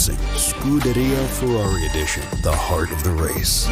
SimRacing, Scuderia Ferrari Edition, the heart of the race.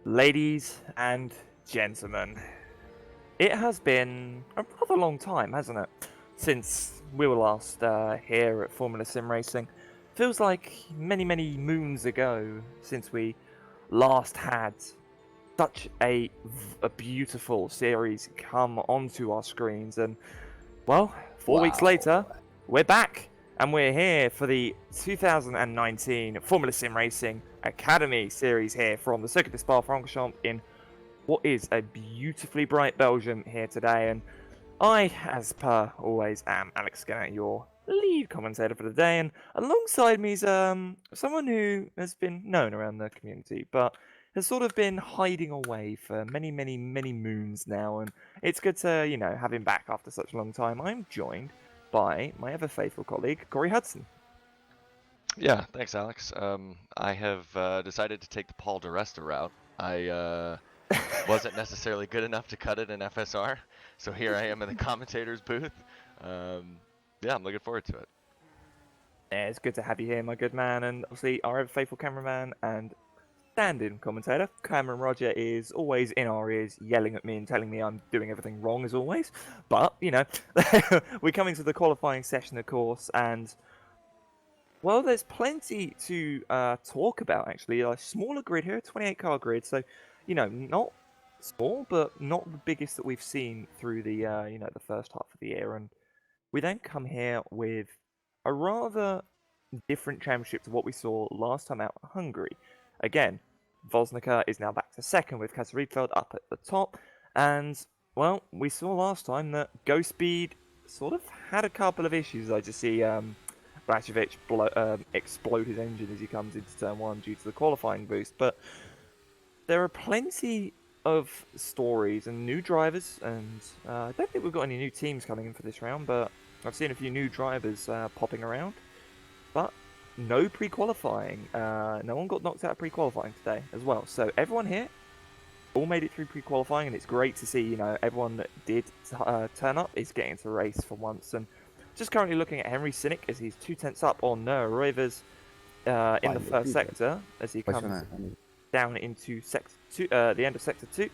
Ladies and gentlemen, it has been a rather long time, hasn't it, since we were last here at Formula Sim Racing. Feels like many, many moons ago since we last had such a beautiful series come onto our screens, and well, 4 weeks later, we're back. And we're here for the 2019 Formula Sim Racing Academy series here from the Circuit de Spa-Francorchamps in what is a beautifully bright Belgium here today. And I, as per always, am Alex Skinner, your lead commentator for the day. And alongside me is someone who has been known around the community, but has sort of been hiding away for many, many, many moons now. And it's good to, have him back after such a long time. I'm joined by my ever faithful colleague, Cory Hudson. Yeah, thanks, Alex. I have decided to take the Paul DeResta route. I wasn't necessarily good enough to cut it in FSR, so here I am in the commentator's booth. Yeah, I'm looking forward to it. Yeah, it's good to have you here, my good man, and obviously our ever faithful cameraman and stand-in commentator, Cameron Rodger, is always in our ears, yelling at me and telling me I'm doing everything wrong as always. But, we're coming to the qualifying session, of course, and well, there's plenty to talk about, actually. A smaller grid here, 28-car grid, so, not small, but not the biggest that we've seen through the, the first half of the year. And we then come here with a rather different championship to what we saw last time out in Hungary. Again, Vosnica is now back to second with Kasriedfeld up at the top. And, well, we saw last time that Go Speed sort of had a couple of issues. I just see Blažević explode his engine as he comes into turn one due to the qualifying boost. But there are plenty of stories and new drivers, and I don't think we've got any new teams coming in for this round, but I've seen a few new drivers popping around. But no pre-qualifying. No one got knocked out of pre-qualifying today as well. So everyone here all made it through pre-qualifying, and it's great to see, everyone that did turn up is getting to race for once. And just currently looking at Henry Sinek as he's 2/10 up on Noah Roivers in the first sector as he comes down into sector two, the end of sector 2.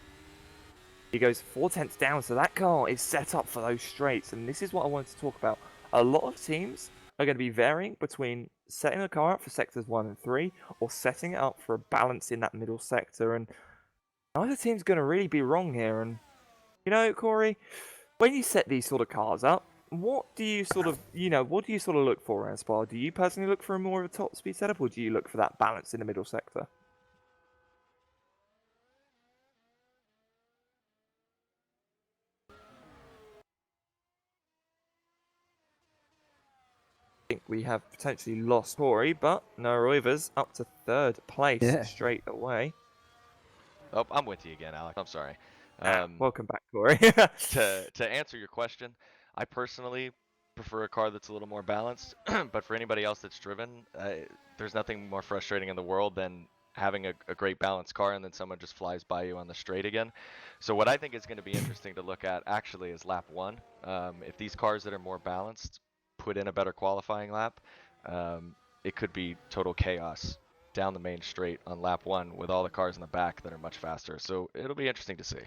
He goes 4/10 down, so that car is set up for those straights. And this is what I wanted to talk about. A lot of teams are going to be varying between setting the car up for sectors 1 and 3 or setting it up for a balance in that middle sector. And neither team's going to really be wrong here. And, Cory, when you set these sort of cars up, what do you sort of look for in Spa? Do you personally look for a more of a top speed setup, or do you look for that balance in the middle sector? think we have potentially lost Cory, but no Roivers up to third place straight away. Oh, I'm with you again, Alex. I'm sorry. Welcome back, Cory. to answer your question, I personally prefer a car that's a little more balanced, but for anybody else that's driven, there's nothing more frustrating in the world than having a great balanced car and then someone just flies by you on the straight again. So what I think is going to be interesting to look at actually is lap one. If these cars that are more balanced put in a better qualifying lap, it could be total chaos down the main straight on lap one with all the cars in the back that are much faster. So it'll be interesting to see.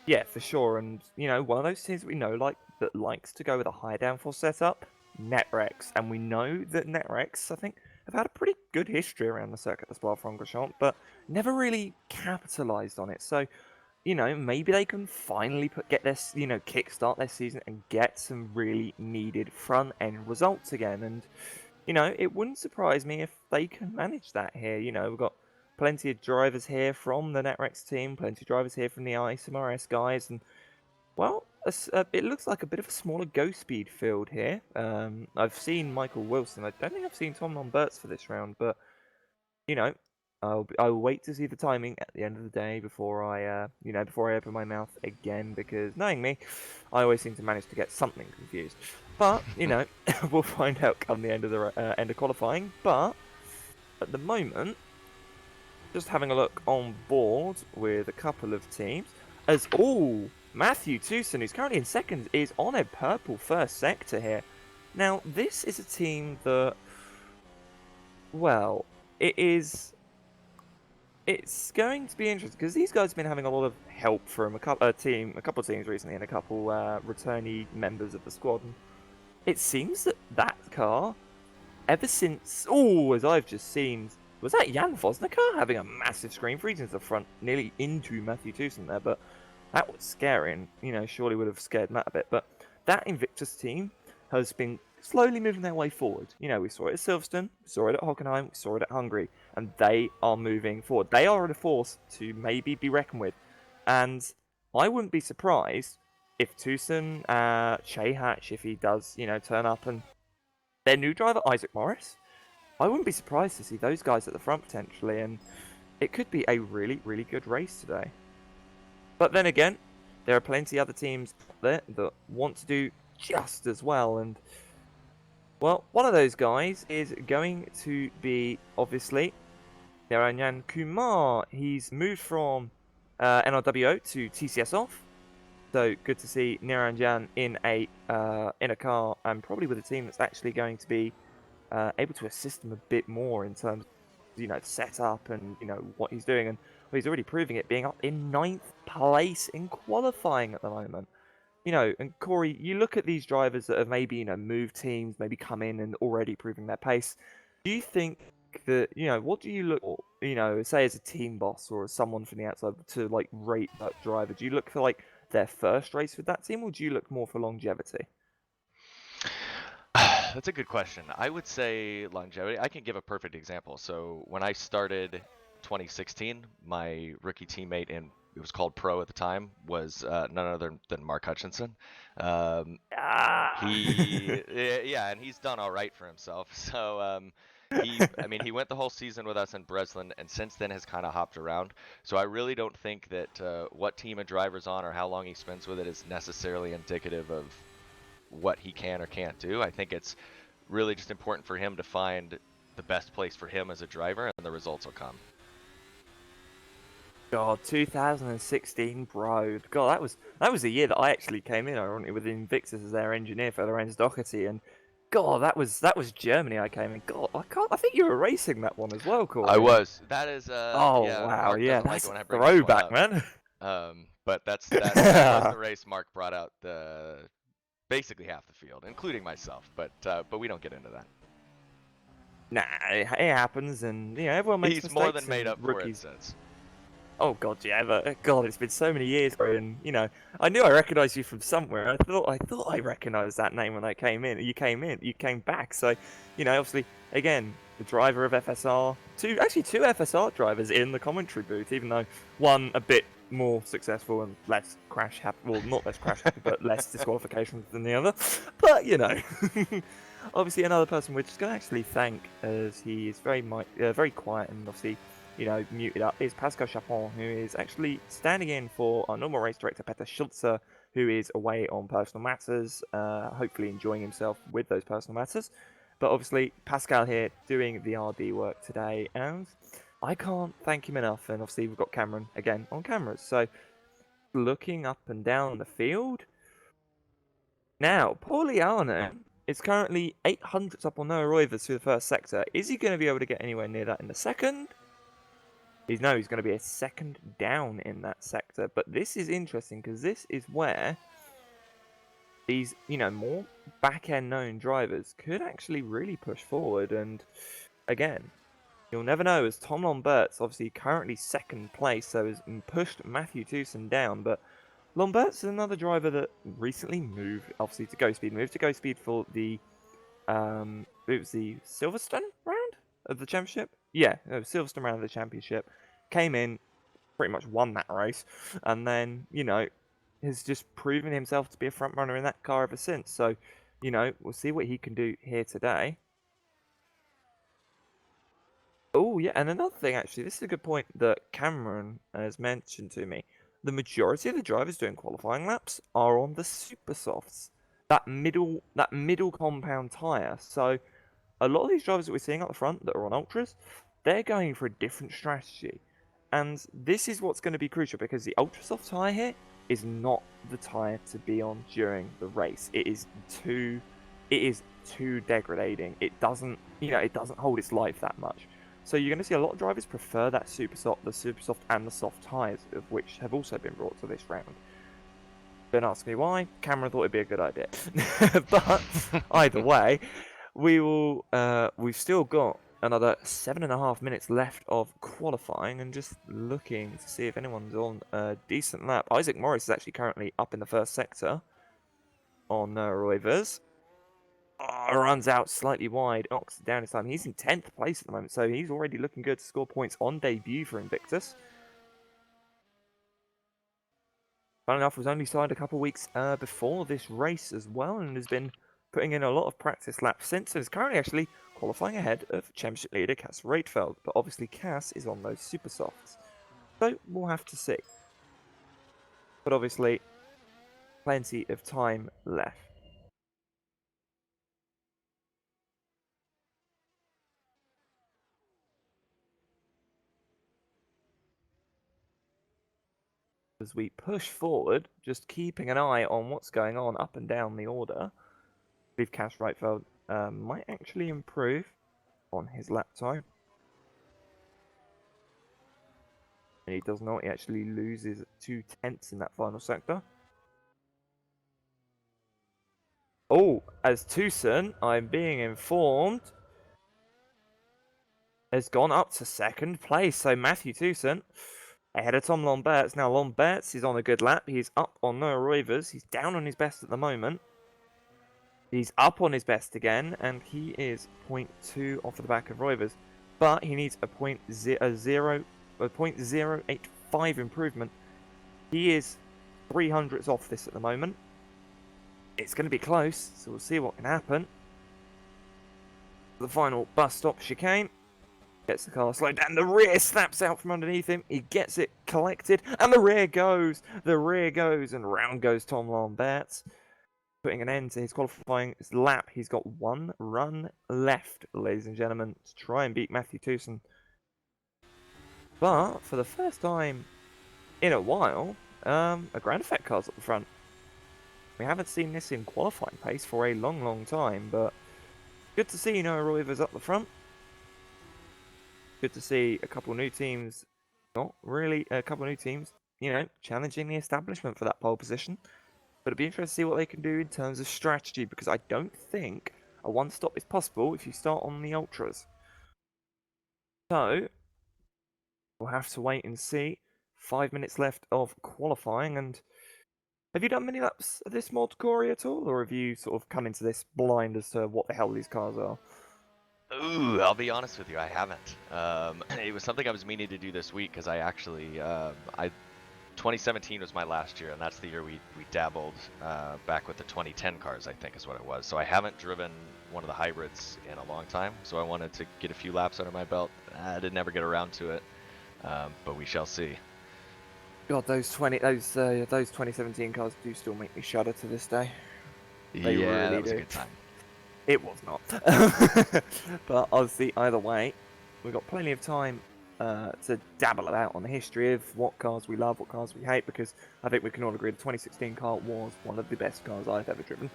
Yeah, for sure. And one of those teams we know that likes to go with a high downforce setup, NetRex, and we know that NetRex, I think, have had a pretty good history around the circuit as well, Francorchamps, but never really capitalized on it. So, maybe they can finally get their, kickstart their season and get some really needed front end results again. And it wouldn't surprise me if they can manage that here. We've got plenty of drivers here from the NetRex team, plenty of drivers here from the ISMRS guys, and well, it looks like a bit of a smaller go speed field here. I've seen Michael Wilson. I don't think I've seen Tom Lamberts for this round, but I'll wait to see the timing at the end of the day before I open my mouth again, because knowing me, I always seem to manage to get something confused. But we'll find out come the end of qualifying. But at the moment, just having a look on board with a couple of teams, as Matthew Tucson, who's currently in second, is on a purple first sector here. Now, this is a team that, well, it's going to be interesting because these guys have been having a lot of help from a couple of teams recently, and a couple returnee members of the squad. And it seems that car, ever since, as I've just seen, was that Jan Vosnicker having a massive screen freeze into the front, nearly into Matthew Tucson there, but that was scary and, surely would have scared Matt a bit. But that Invictus team has been slowly moving their way forward. We saw it at Silverstone, we saw it at Hockenheim, we saw it at Hungary, and they are moving forward. They are a force to maybe be reckoned with. And I wouldn't be surprised if Tucson, Shea Hatch, if he does, turn up, and their new driver, Isaac Morris, I wouldn't be surprised to see those guys at the front potentially, and it could be a really, really good race today. But then again, there are plenty of other teams there that want to do just as well, and well, one of those guys is going to be, obviously, Niranjan Kumar. He's moved from NRWO to TCS off, so good to see Niranjan in a car, and probably with a team that's actually going to be able to assist him a bit more in terms of, setup and, what he's doing. And he's already proving it, being up in 9th place in qualifying at the moment. And Cory, you look at these drivers that have maybe, moved teams, maybe come in and already proving their pace. Do you think that, what do you look, say as a team boss or as someone from the outside to, rate that driver? Do you look for, their first race with that team, or do you look more for longevity? That's a good question. I would say longevity. I can give a perfect example. So when I started 2016, my rookie teammate it was called Pro at the time, was none other than Mark Hutchinson. And he's done all right for himself. So he went the whole season with us in Breslin, and since then has kind of hopped around. So I really don't think that what team a driver's on or how long he spends with it is necessarily indicative of what he can or can't do. I think it's really just important for him to find the best place for him as a driver, and the results will come. God, 2016, bro. God, that was the year that I actually came in, ironically, with Invictus as their engineer for Lorenz Doherty, and God, that was Germany I came in. God, I think you were racing that one as well, Cory. I was. That is wow, Mark yeah, that's like a throwback, man. But that was the race Mark brought out basically half the field, including myself, but we don't get into that. Nah, it happens, and everyone makes mistakes. He's more than made up rookies. for it since. Oh God, yeah, but God, it's been so many years, and I knew I recognised you from somewhere. I thought I recognised that name when I came in. You came back. So, obviously, again, the driver of FSR, two FSR drivers in the commentary booth, even though one a bit more successful and less crash happy. Well, not less crash happy, but less disqualifications than the other. But obviously another person we're just going to actually thank, as he is very quiet and obviously muted up, is Pascal Chapon, who is actually standing in for our normal race director Peter Schulze who is away on personal matters, hopefully enjoying himself with those personal matters. But obviously, Pascal here doing the RD work today, and I can't thank him enough. And obviously, we've got Cameron again on cameras. So, looking up and down the field. Now, Pauliano is currently 800s up on Noah Roivers through the first sector. Is he going to be able to get anywhere near that in the second? He's going to be a second down in that sector. But this is interesting because this is where these, more back-end known drivers could actually really push forward. And again, you'll never know, as Tom Lambert's obviously currently second place, so has pushed Matthew Tucson down. But Lambert's another driver that recently moved, obviously, to Go Speed. Moved to Go Speed for the, it was the Silverstone round of the championship? Yeah, Silverstone round of the championship. Came in, pretty much won that race, and then, has just proven himself to be a front runner in that car ever since. So, we'll see what he can do here today. Oh, yeah, and another thing, actually, this is a good point that Cameron has mentioned to me. The majority of the drivers doing qualifying laps are on the super softs, that middle compound tyre. So, a lot of these drivers that we're seeing up the front that are on ultras, they're going for a different strategy. And this is what's going to be crucial, because the ultra soft tyre here is not the tyre to be on during the race. It is too degrading. It doesn't hold its life that much. So you're going to see a lot of drivers prefer that super soft, the super soft and the soft tyres, of which have also been brought to this round. Don't ask me why. Cameron thought it'd be a good idea. But either way, we've still got another 7.5 minutes left of qualifying, and just looking to see if anyone's on a decent lap. Isaac Morris is actually currently up in the first sector on Roivers. Runs out slightly wide, knocks it down his time. He's in 10th place at the moment, so he's already looking good to score points on debut for Invictus. Funny enough, was only signed a couple of weeks before this race as well, and has been putting in a lot of practice laps since, and is currently actually qualifying ahead of championship leader Cass Reitfeld. But obviously Cass is on those super softs, so we'll have to see. But obviously, plenty of time left. As we push forward, just keeping an eye on what's going on up and down the order. I believe Cass Reitfeld might actually improve on his lap time. And he does not. He actually loses 2/10 in that final sector. Oh, as Tucson, I'm being informed, has gone up to second place. So Matthew Tucson ahead of Tom Lamberts. Now Lamberts is on a good lap. He's up on Noah Roivers. He's down on his best at the moment. He's up on his best again, and he is 0.2 off of the back of Roivers. But he needs a 0.085 improvement. He is 300ths off this at the moment. It's going to be close, so we'll see what can happen. The final bus stop chicane. Gets the car slowed down. The rear snaps out from underneath him. He gets it collected, and the rear goes. The rear goes, and round goes Tom Lamberts, putting an end to his qualifying lap. He's got one run left, ladies and gentlemen, to try and beat Matthew Tucson. But for the first time in a while, a ground effect car's at the front. We haven't seen this in qualifying pace for a long, long time, but good to see Noah Roivers up the front. Good to see a couple of new teams, not really a couple of new teams, challenging the establishment for that pole position. But it'd be interesting to see what they can do in terms of strategy, because I don't think a one-stop is possible if you start on the ultras. So, we'll have to wait and see. 5 minutes left of qualifying, and have you done many laps of this mod, Cory, at all? Or have you sort of come into this blind as to what the hell these cars are? Ooh, I'll be honest with you, I haven't. It was something I was meaning to do this week, because I actually, 2017 was my last year, and that's the year we dabbled back with the 2010 cars, I think is what it was. So I haven't driven one of the hybrids in a long time, so I wanted to get a few laps under my belt. I didn't ever get around to it, but we shall see. God, those 2017 cars do still make me shudder to this day. They Yeah, really that was a do. good time. It was not. But obviously, either way, we've got plenty of time to dabble about on the history of what cars we love, what cars we hate, because I think we can all agree the 2016 car was one of the best cars I've ever driven.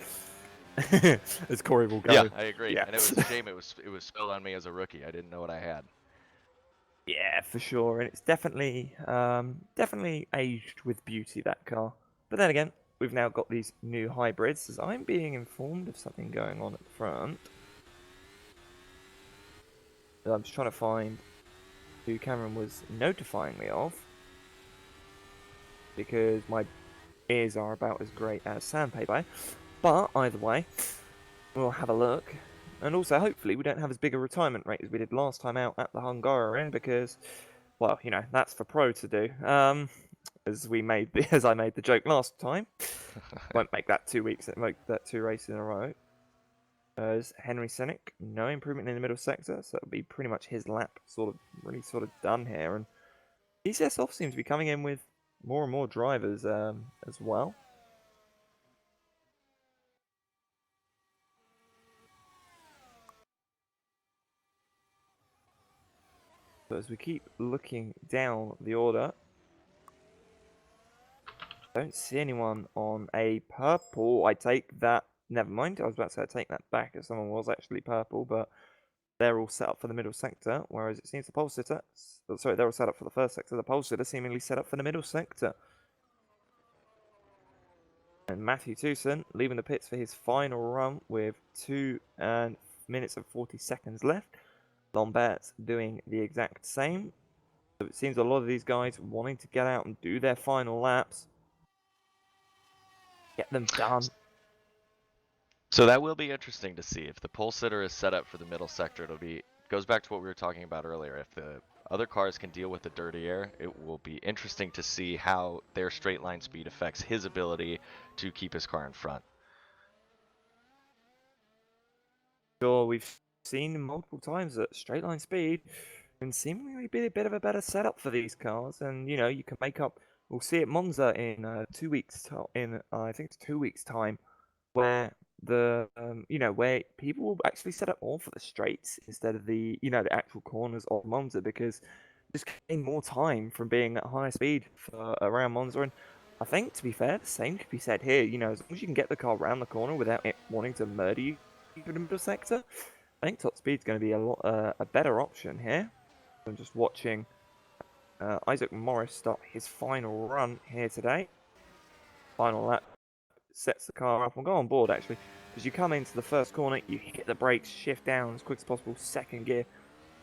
As Cory will go. Yeah, I agree. Yeah. And it was a shame it was spilled on me as a rookie. I didn't know what I had. Yeah, for sure, and it's definitely aged with beauty, that car. But then again, we've now got these new hybrids. As I'm being informed of something going on at the front, that I'm just trying to find who Cameron was notifying me of, because my ears are about as great as sandpaper. But either way, we'll have a look. And also, hopefully, we don't have as big a retirement rate as we did last time out at the Hungarian, because, well, you know, that's for pro to do. As I made the joke last time. Won't make that 2 weeks. Make that 2 races in a row. As Henry Senick, no improvement in the middle sector, so it'll be pretty much his lap, really done here. And ECS off seems to be coming in with more and more drivers as well. But as we keep looking down the order, don't see anyone on a purple. I take that. Never mind. I was about to say I take that back if someone was actually purple, but they're all set up for the middle sector. Whereas it seems the pole sitter, sorry, they're all set up for the first sector. The pole sitter seemingly set up for the middle sector. And Matthew Tucson leaving the pits for his final run with 2 minutes and 40 seconds left. Lambert's doing the exact same. So it seems a lot of these guys wanting to get out and do their final laps. Get them done. So that will be interesting to see. If the pole sitter is set up for the middle sector, goes back to what we were talking about earlier. If the other cars can deal with the dirty air, it will be interesting to see how their straight line speed affects his ability to keep his car in front. Sure, we've seen multiple times that straight line speed can seemingly be a bit of a better setup for these cars, and you know, you can make up. We'll see at Monza in 2 weeks. I think it's 2 weeks time, where where people will actually set up more for the straights instead of the actual corners of Monza, because just gain more time from being at higher speed for around Monza. And I think, to be fair, the same could be said here. You know, as long as you can get the car around the corner without it wanting to murder you in the middle sector, I think top speed's going to be a better option here. I'm just watching Isaac Morris start his final run here today. Final lap, sets the car up and go on board actually. As you come into the first corner, you hit the brakes, shift down as quick as possible, second gear,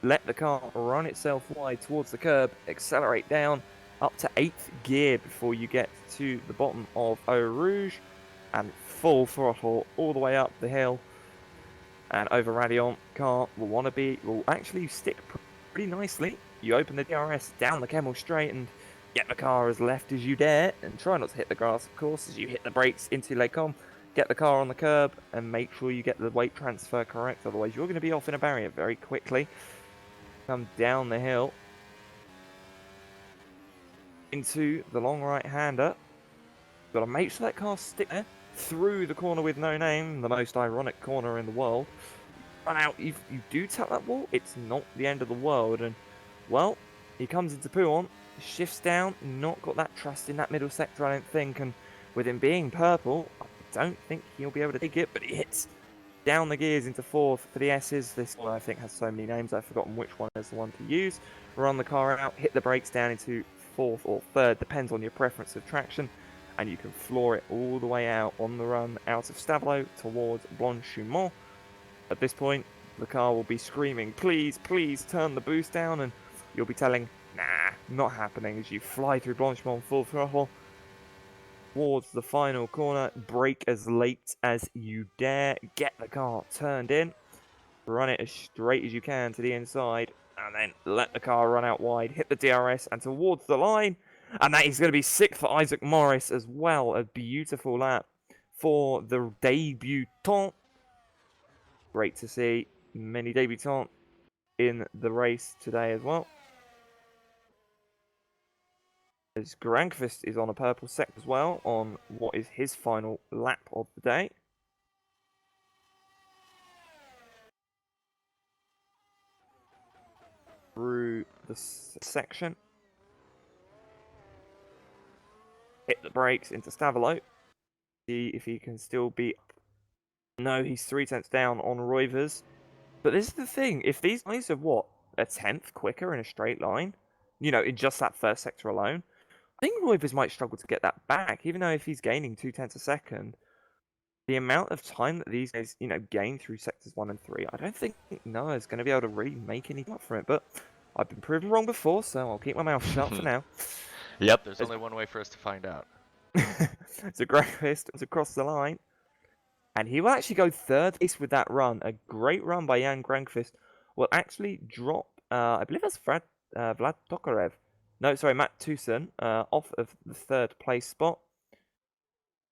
let the car run itself wide towards the curb, accelerate down up to 8th gear before you get to the bottom of Eau Rouge, and full throttle all the way up the hill and over Radiant. Car will actually stick pretty nicely. You open the DRS down the Kemmel straight and get the car as left as you dare, and try not to hit the grass, of course, as you hit the brakes into Les Combes. Get the car on the curb and make sure you get the weight transfer correct, otherwise you're going to be off in a barrier very quickly. Come down the hill into the long right-hander. Got to make sure that car sticks there through the corner with no name, the most ironic corner in the world. Run out. If you do tap that wall, it's not the end of the world. And well, he comes into Pouhon, shifts down, not got that trust in that middle sector, I don't think. And with him being purple, I don't think he'll be able to take it, but he hits down the gears into 4th for the S's. This one I think has so many names, I've forgotten which one is the one to use. Run the car out, hit the brakes down into 4th or 3rd, depends on your preference of traction, and you can floor it all the way out on the run out of Stavelot towards Blanchimont. At this point, the car will be screaming, please, please turn the boost down, and you'll be telling, nah, not happening, as you fly through Blanchimont full throttle towards the final corner. Brake as late as you dare, get the car turned in, run it as straight as you can to the inside, and then let the car run out wide, hit the DRS and towards the line, and that is going to be 6th for Isaac Morris as well. A beautiful lap for the debutant. Great to see many debutants in the race today as well. As Grankvist is on a purple sector as well on what is his final lap of the day. Through the section. Hit the brakes into Stavolo. See if he can still be. No, he's 3/10 down on Roivers. But this is the thing, if these guys are what, a 10th quicker in a straight line, in just that first sector alone, I think Roivers might struggle to get that back, even though if he's gaining 2/10 a second, the amount of time that these guys, gain through sectors 1 and 3, I don't think Noah's going to be able to really make anything up for it, but I've been proven wrong before, so I'll keep my mouth shut for now. Yep, there's only one way for us to find out. So Grankvist was across the line. And he will actually go third place with that run. A great run by Jan Grankvist will actually drop, I believe that's Vlad Tokarev. No, sorry, Matt Tucson off of the third place spot.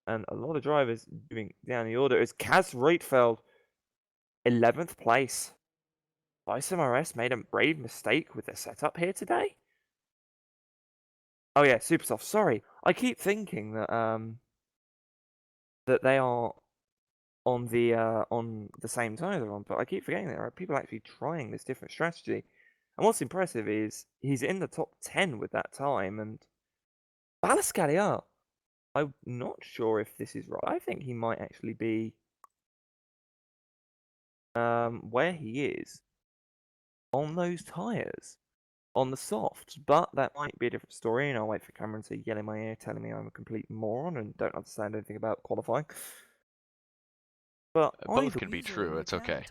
And a lot of drivers moving down the order. It's Kaz Reitfeld, 11th place. SimRacing made a brave mistake with their setup here today. Oh yeah, Supersoft. Sorry, I keep thinking that that they are on the same side they're on, but I keep forgetting that there are people actually trying this different strategy. And what's impressive is he's in the top 10 with that time, and Balascalia, I'm not sure if this is right. I think he might actually be where he is on those tyres, on the softs, but that might be a different story, and I'll wait for Cameron to yell in my ear telling me I'm a complete moron and don't understand anything about qualifying. But both can be true, it's okay.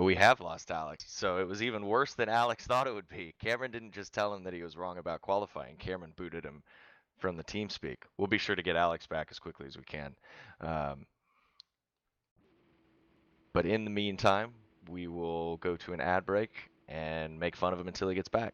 We have lost Alex, so it was even worse than Alex thought it would be. Cameron didn't just tell him that he was wrong about qualifying. Cameron booted him from the TeamSpeak. We'll be sure to get Alex back as quickly as we can. But in the meantime, we will go to an ad break and make fun of him until he gets back.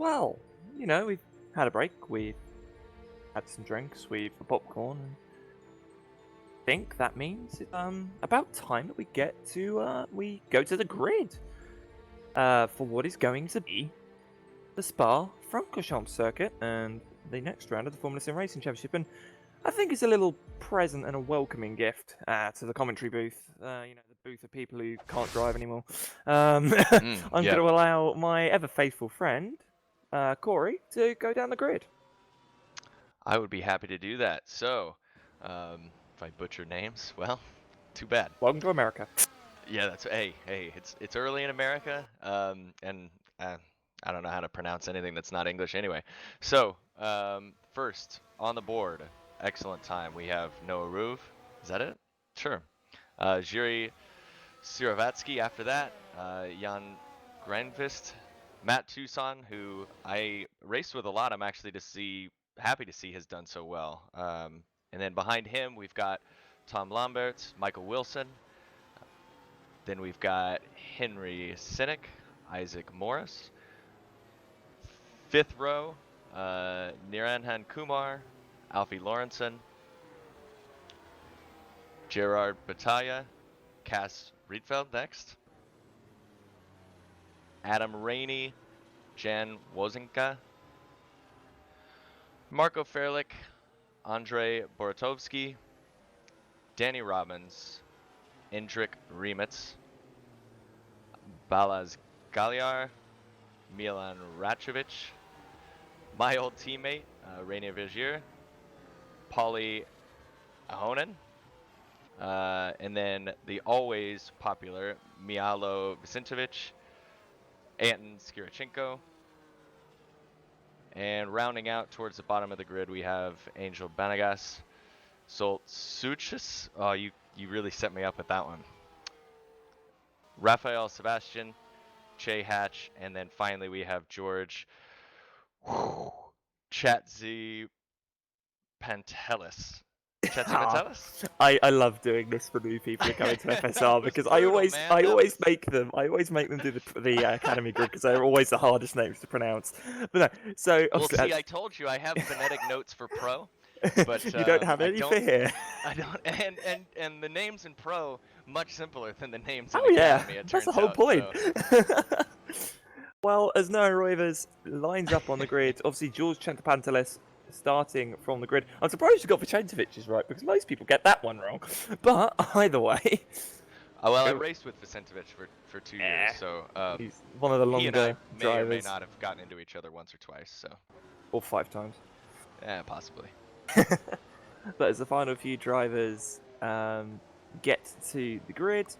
Well, you know, we've had a break, we've had some drinks, we've had popcorn, and I think that means it's about time that we we go to the grid for what is going to be the Spa-Francorchamps circuit and the next round of the Formula SimRacing Championship. And I think it's a little present and a welcoming gift to the commentary booth. You know, the booth of people who can't drive anymore. I'm going to allow my ever faithful friend, Cory, to go down the grid. I would be happy to do that. So, if I butcher names, well, too bad. Welcome to America. Yeah, that's hey, it's early in America, and I don't know how to pronounce anything that's not English anyway. So, first on the board, excellent time. We have Noah Ruve. Is that it? Sure. Jiri Siravatsky after that. Jan Granvist, Matt Tucson, who I raced with a lot. I'm actually happy to see has done so well. And then behind him, we've got Tom Lambert, Michael Wilson. Then we've got Henry Sinek, Isaac Morris. Fifth row, Niranjan Kumar, Alfie Lawrenson, Gerard Battaglia, Cass Riedfeld next. Adam Rainey, Jan Wozinka, Marco Ferlich, Andrei Borotovsky, Danny Robbins, Indrik Remitz, Balaz Galiar, Milan Rachovic, my old teammate, Rainier Vigier, Paulie Ahonen, and then the always popular Mialo Vicentovic, Anton Skirichenko, and rounding out towards the bottom of the grid, we have Angel Banagas, Zolt Suchis. Oh, you really set me up with that one. Raphael Sebastian, Che Hatch, and then finally we have George Chatzi Pantelis. I love doing this for new people who come into FSR because I always make them do the academy grid because they're always the hardest names to pronounce. But no, so well, see, I told you I have phonetic notes for pro, but you don't have any for here. I don't, and the names in pro much simpler than the names in academy. It that's turns the whole out, point. So. Well, as Noah Rivers lines up on the grid, obviously George Chantapantelis starting from the grid. I'm surprised you got Vicentovic's right because most people get that one wrong. But either way. Well, I raced with Vicentovic for 2 years, so he's one of the longer drivers. May or may not have gotten into each other once or twice, so. Or 5 times. Yeah, possibly. But as the final few drivers get to the grid,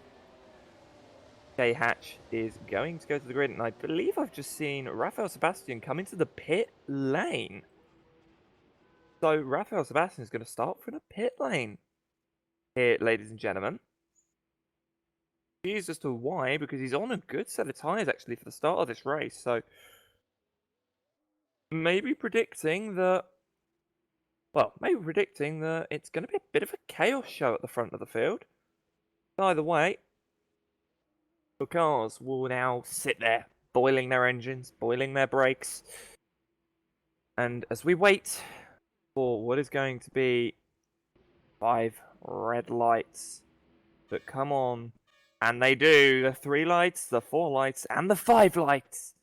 Jay Hatch is going to go to the grid, and I believe I've just seen Raphael Sebastian come into the pit lane. So Raphael Sebastian is going to start from the pit lane here, ladies and gentlemen. Confused as to why, because he's on a good set of tyres actually for the start of this race. So maybe predicting that it's going to be a bit of a chaos show at the front of the field. Either way, the cars will now sit there, boiling their engines, boiling their brakes. And as we wait for what is going to be 5 red lights that come on, and they do, the 3 lights, the 4 lights, and the 5 lights.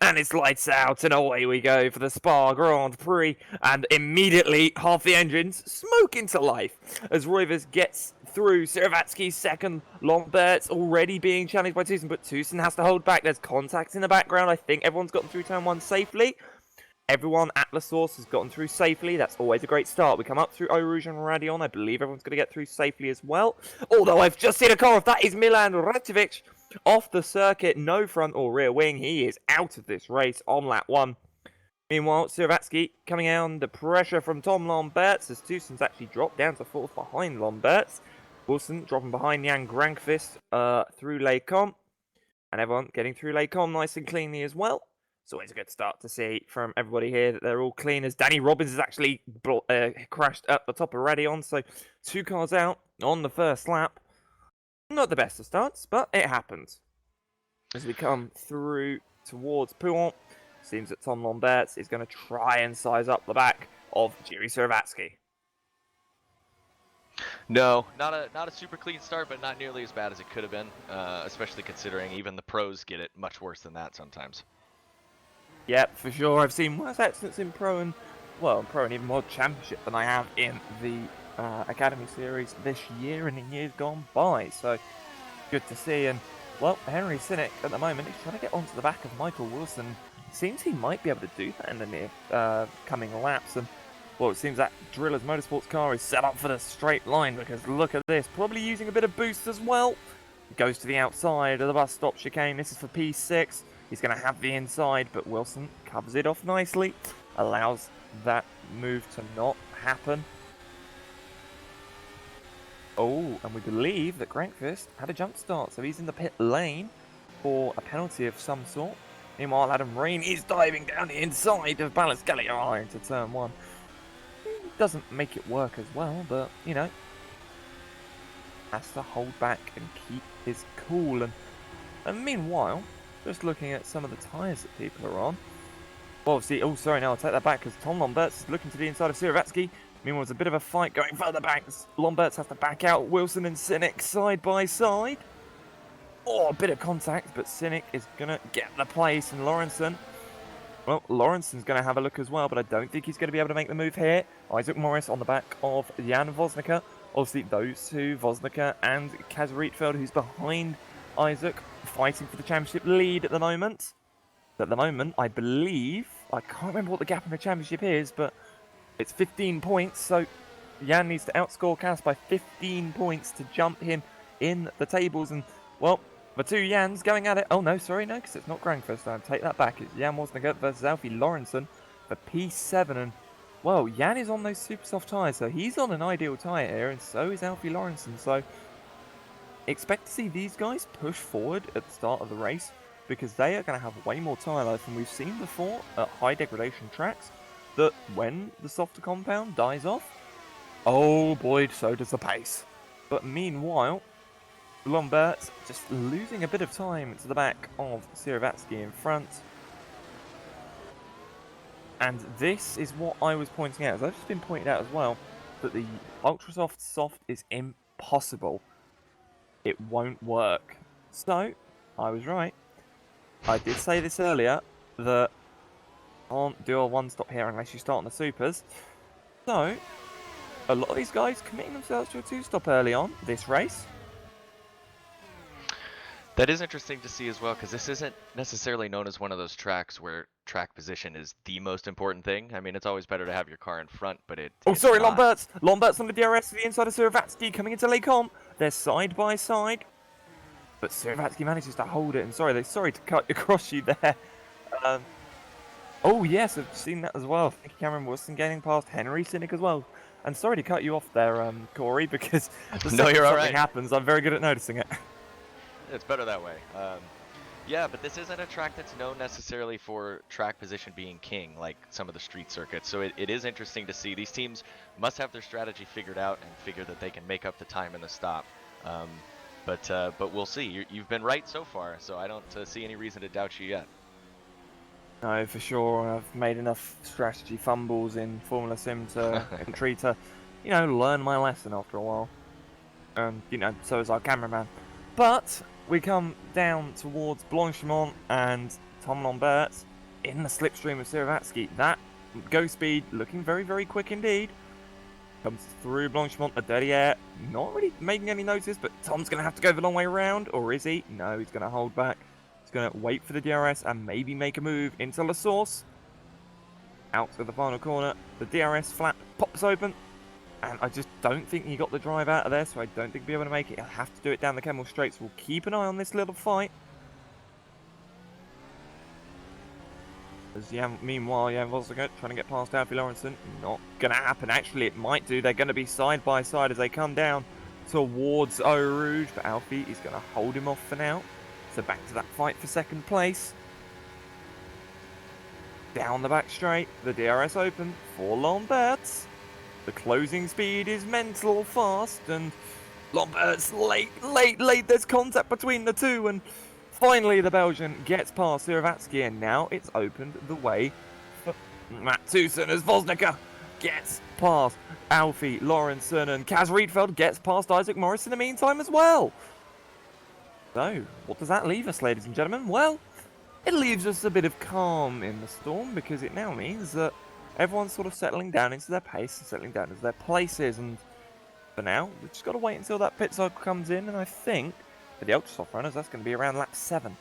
And it's lights out, and away we go for the Spa Grand Prix, and immediately half the engines smoke into life as Roivers gets through Siravatsky's second. Lambert's already being challenged by Tucson, but Tucson has to hold back. There's contact in the background. I think everyone's gotten through turn 1 safely. Everyone at La Source has gotten through safely. That's always a great start. We come up through Eau Rouge and Radion. I believe everyone's going to get through safely as well. Although I've just seen a car off. That is Milan Racevic off the circuit. No front or rear wing. He is out of this race on lap 1. Meanwhile, Siravatsky coming under pressure from Tom Lamberts as Tucson's actually dropped down to 4th behind Lamberts. Wilson dropping behind Jan Grankvist through Les Combes. And everyone getting through Les Combes nice and cleanly as well. It's always a good start to see from everybody here that they're all clean, as Danny Robbins has actually crashed at the top of Radion. So 2 cars out on the first lap. Not the best of starts, but it happens. As we come through towards Pouant. Seems that Tom Lamberts is going to try and size up the back of Jiri Servatsky. No, not a super clean start, but not nearly as bad as it could have been, especially considering even the pros get it much worse than that sometimes. Yep, for sure. I've seen worse accidents in Pro and even World Championship than I have in the Academy Series this year and in years gone by. So, good to see. And, well, Henry Sinek at the moment is trying to get onto the back of Michael Wilson. Seems he might be able to do that in the near coming laps. And, well, it seems that Driller's Motorsports car is set up for the straight line because look at this. Probably using a bit of boost as well. Goes to the outside of the bus stop chicane. This is for P6. He's going to have the inside, but Wilson covers it off nicely. Allows that move to not happen. Oh, and we believe that Grankvist had a jump start, so he's in the pit lane for a penalty of some sort. Meanwhile, Adam Rain is diving down the inside of Balascalia into turn 1. Doesn't make it work as well, but, you know, has to hold back and keep his cool. And meanwhile, just looking at some of the tyres that people are on. Well, obviously, oh, sorry, no, I'll take that back because Tom Lamberts is looking to the inside of Servatsky. Meanwhile, there's a bit of a fight going further back. Lamberts has to back out Wilson and Sinek side by side. Oh, a bit of contact, but Sinek is going to get the place. And Lawrenson, well, Lawrenson's going to have a look as well, but I don't think he's going to be able to make the move here. Isaac Morris on the back of Jan Vosnica. Obviously, those two, Vosnica and Kaz Rietveld, who's behind Isaac, fighting for the championship lead at the moment. At the moment, I believe, I can't remember what the gap in the championship is, but it's 15 points, so Jan needs to outscore Kaz by 15 points to jump him in the tables. And, well, the two Jans going at it. Oh, no, sorry, no, because it's not Grankfist. I'll take that back. It's Jan Wozniak versus Alfie Lawrenson for P7. And, well, Jan is on those super soft tyres, so he's on an ideal tyre here, and so is Alfie Lawrenson. So, expect to see these guys push forward at the start of the race because they are going to have way more tyre life. And we've seen before at high degradation tracks that when the softer compound dies off, oh boy, so does the pace. But meanwhile, Lamberts just losing a bit of time to the back of Servatsky in front. And this is what I was pointing out, as I've just been pointed out as well, that the Ultrasoft soft is impossible. It won't work. So, I was right. I did say this earlier, that can't do a one-stop here unless you start on the supers. So, a lot of these guys committing themselves to a two-stop early on this race. That is interesting to see as well, because this isn't necessarily known as one of those tracks where track position is the most important thing. I mean, it's always better to have your car in front, but it's sorry, not. Lamberts on the DRS to the inside of Servatsky coming into Lake Com. They're side by side. But Servatsky manages to hold it. And sorry to cut across you there. Oh, yes, I've seen that as well. I think Cameron Wilson gaining past Henry Sinek as well. And sorry to cut you off there, Cory, because the second something happens, I'm very good at noticing it. It's better that way. Yeah, but this isn't a track that's known necessarily for track position being king, like some of the street circuits. So it is interesting to see. These teams must have their strategy figured out and figure that they can make up the time in the stop. But we'll see. You've been right so far, so I don't see any reason to doubt you yet. No, for sure. I've made enough strategy fumbles in Formula Sim to country to, you know, learn my lesson after a while. And, you know, so is our cameraman. But we come down towards Blanchimont and Tom Lamberts in the slipstream of Servatsky. That go speed looking very, very quick indeed. Comes through Blanchimont, a dirty air. Not really making any notice, but Tom's going to have to go the long way around. Or is he? No, he's going to hold back. He's going to wait for the DRS and maybe make a move into La Source. Out to the final corner. The DRS flap pops open. And I just don't think he got the drive out of there, so I don't think he'll be able to make it. He'll have to do it down the Kemmel Straight, so we'll keep an eye on this little fight. As meanwhile, Jan Vosniak trying to get past Alfie Lawrenson. Not going to happen. Actually, it might do. They're going to be side by side as they come down towards Eau Rouge, but Alfie is going to hold him off for now. So back to that fight for second place. Down the back straight, the DRS open for Lamberts. The closing speed is mental fast, and Lamberts late. There's contact between the two, and Finally, the Belgian gets past Siravatsky, and now it's opened the way for Mattuson as Vosnica gets past Alfie Lawrenson, and Kaz Riedfeld gets past Isaac Morris in the meantime as well. So, what does that leave us, ladies and gentlemen? Well, it leaves us a bit of calm in the storm, because it now means that everyone's sort of settling down into their pace and settling down into their places, and for now, we've just got to wait until that pit cycle comes in, and I think for the ultra soft runners, that's going to be around lap 7.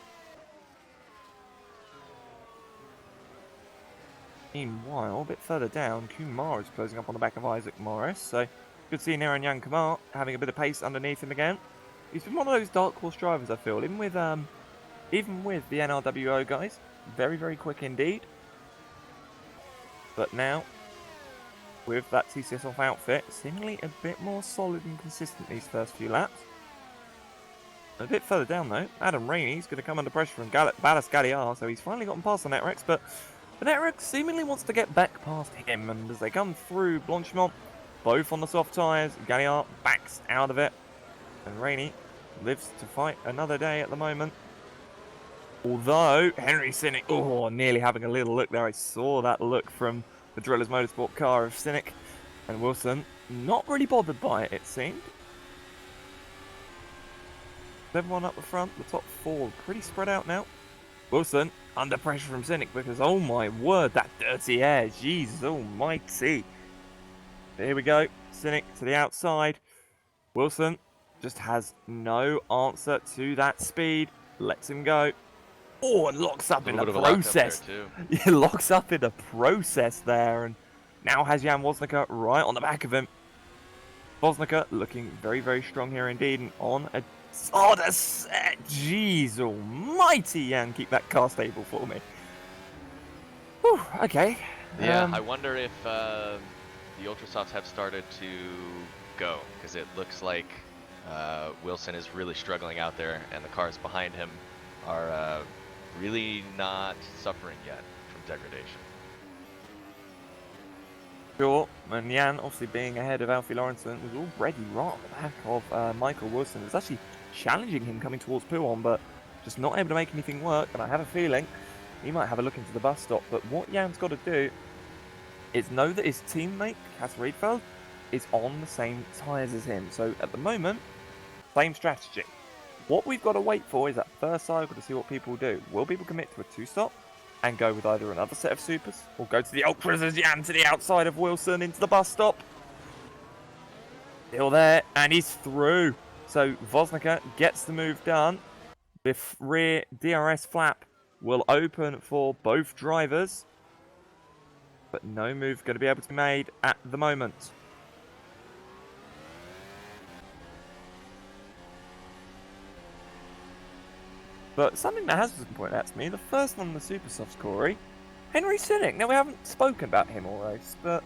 Meanwhile, a bit further down, Kumar is closing up on the back of Isaac Morris, so good seeing Aaron Young Kumar having a bit of pace underneath him again. He's been one of those dark horse drivers, I feel, even with the NRWO guys, very, very quick indeed. But now, with that TCS off outfit, seemingly a bit more solid and consistent these first few laps. A bit further down though, Adam Rainey's going to come under pressure from Ballas Galliard, so he's finally gotten past the Netrex, but the Netrex seemingly wants to get back past him, and as they come through Blanchimont, both on the soft tyres, Galliard backs out of it, and Rainey lives to fight another day at the moment. Although, Henry Cynic, nearly having a little look there. I saw that look from the Drillers Motorsport car of Cynic, and Wilson not really bothered by it, it seemed. Everyone up the front, the top 4 pretty spread out now. Wilson under pressure from Cynic because, oh my word, that dirty air, Jesus almighty. Here we go, Cynic to the outside. Wilson just has no answer to that speed, lets him go. Oh, and locks up in the process. He locks up in the process there, and now has Jan Woznica right on the back of him. Woznica looking very, very strong here indeed, and on a set. Jeez almighty, Jan, keep that car stable for me. Whew, okay. Yeah, I wonder if the Ultrasofts have started to go, because it looks like Wilson is really struggling out there, and the cars behind him are really not suffering yet from degradation. Sure, and Jan, obviously being ahead of Alfie Lawrenson, was already right on the back of Michael Wilson. It was actually challenging him coming towards Pouon, but just not able to make anything work, and I have a feeling he might have a look into the bus stop. But what Jan's got to do is know that his teammate, Kaz Riedfeld, is on the same tyres as him. So at the moment, same strategy. What we've got to wait for is that first cycle to see what people do. Will people commit to a 2-stop and go with either another set of supers, or go to the ultras as Jan to the outside of Wilson into the bus stop? Still there, and he's through. So Woznica gets the move done. The rear DRS flap will open for both drivers, but no move going to be able to be made at the moment. But something that has been pointed out to me, the first one on the Super Softs, Cory, Henry Cynic. Now, we haven't spoken about him all race, but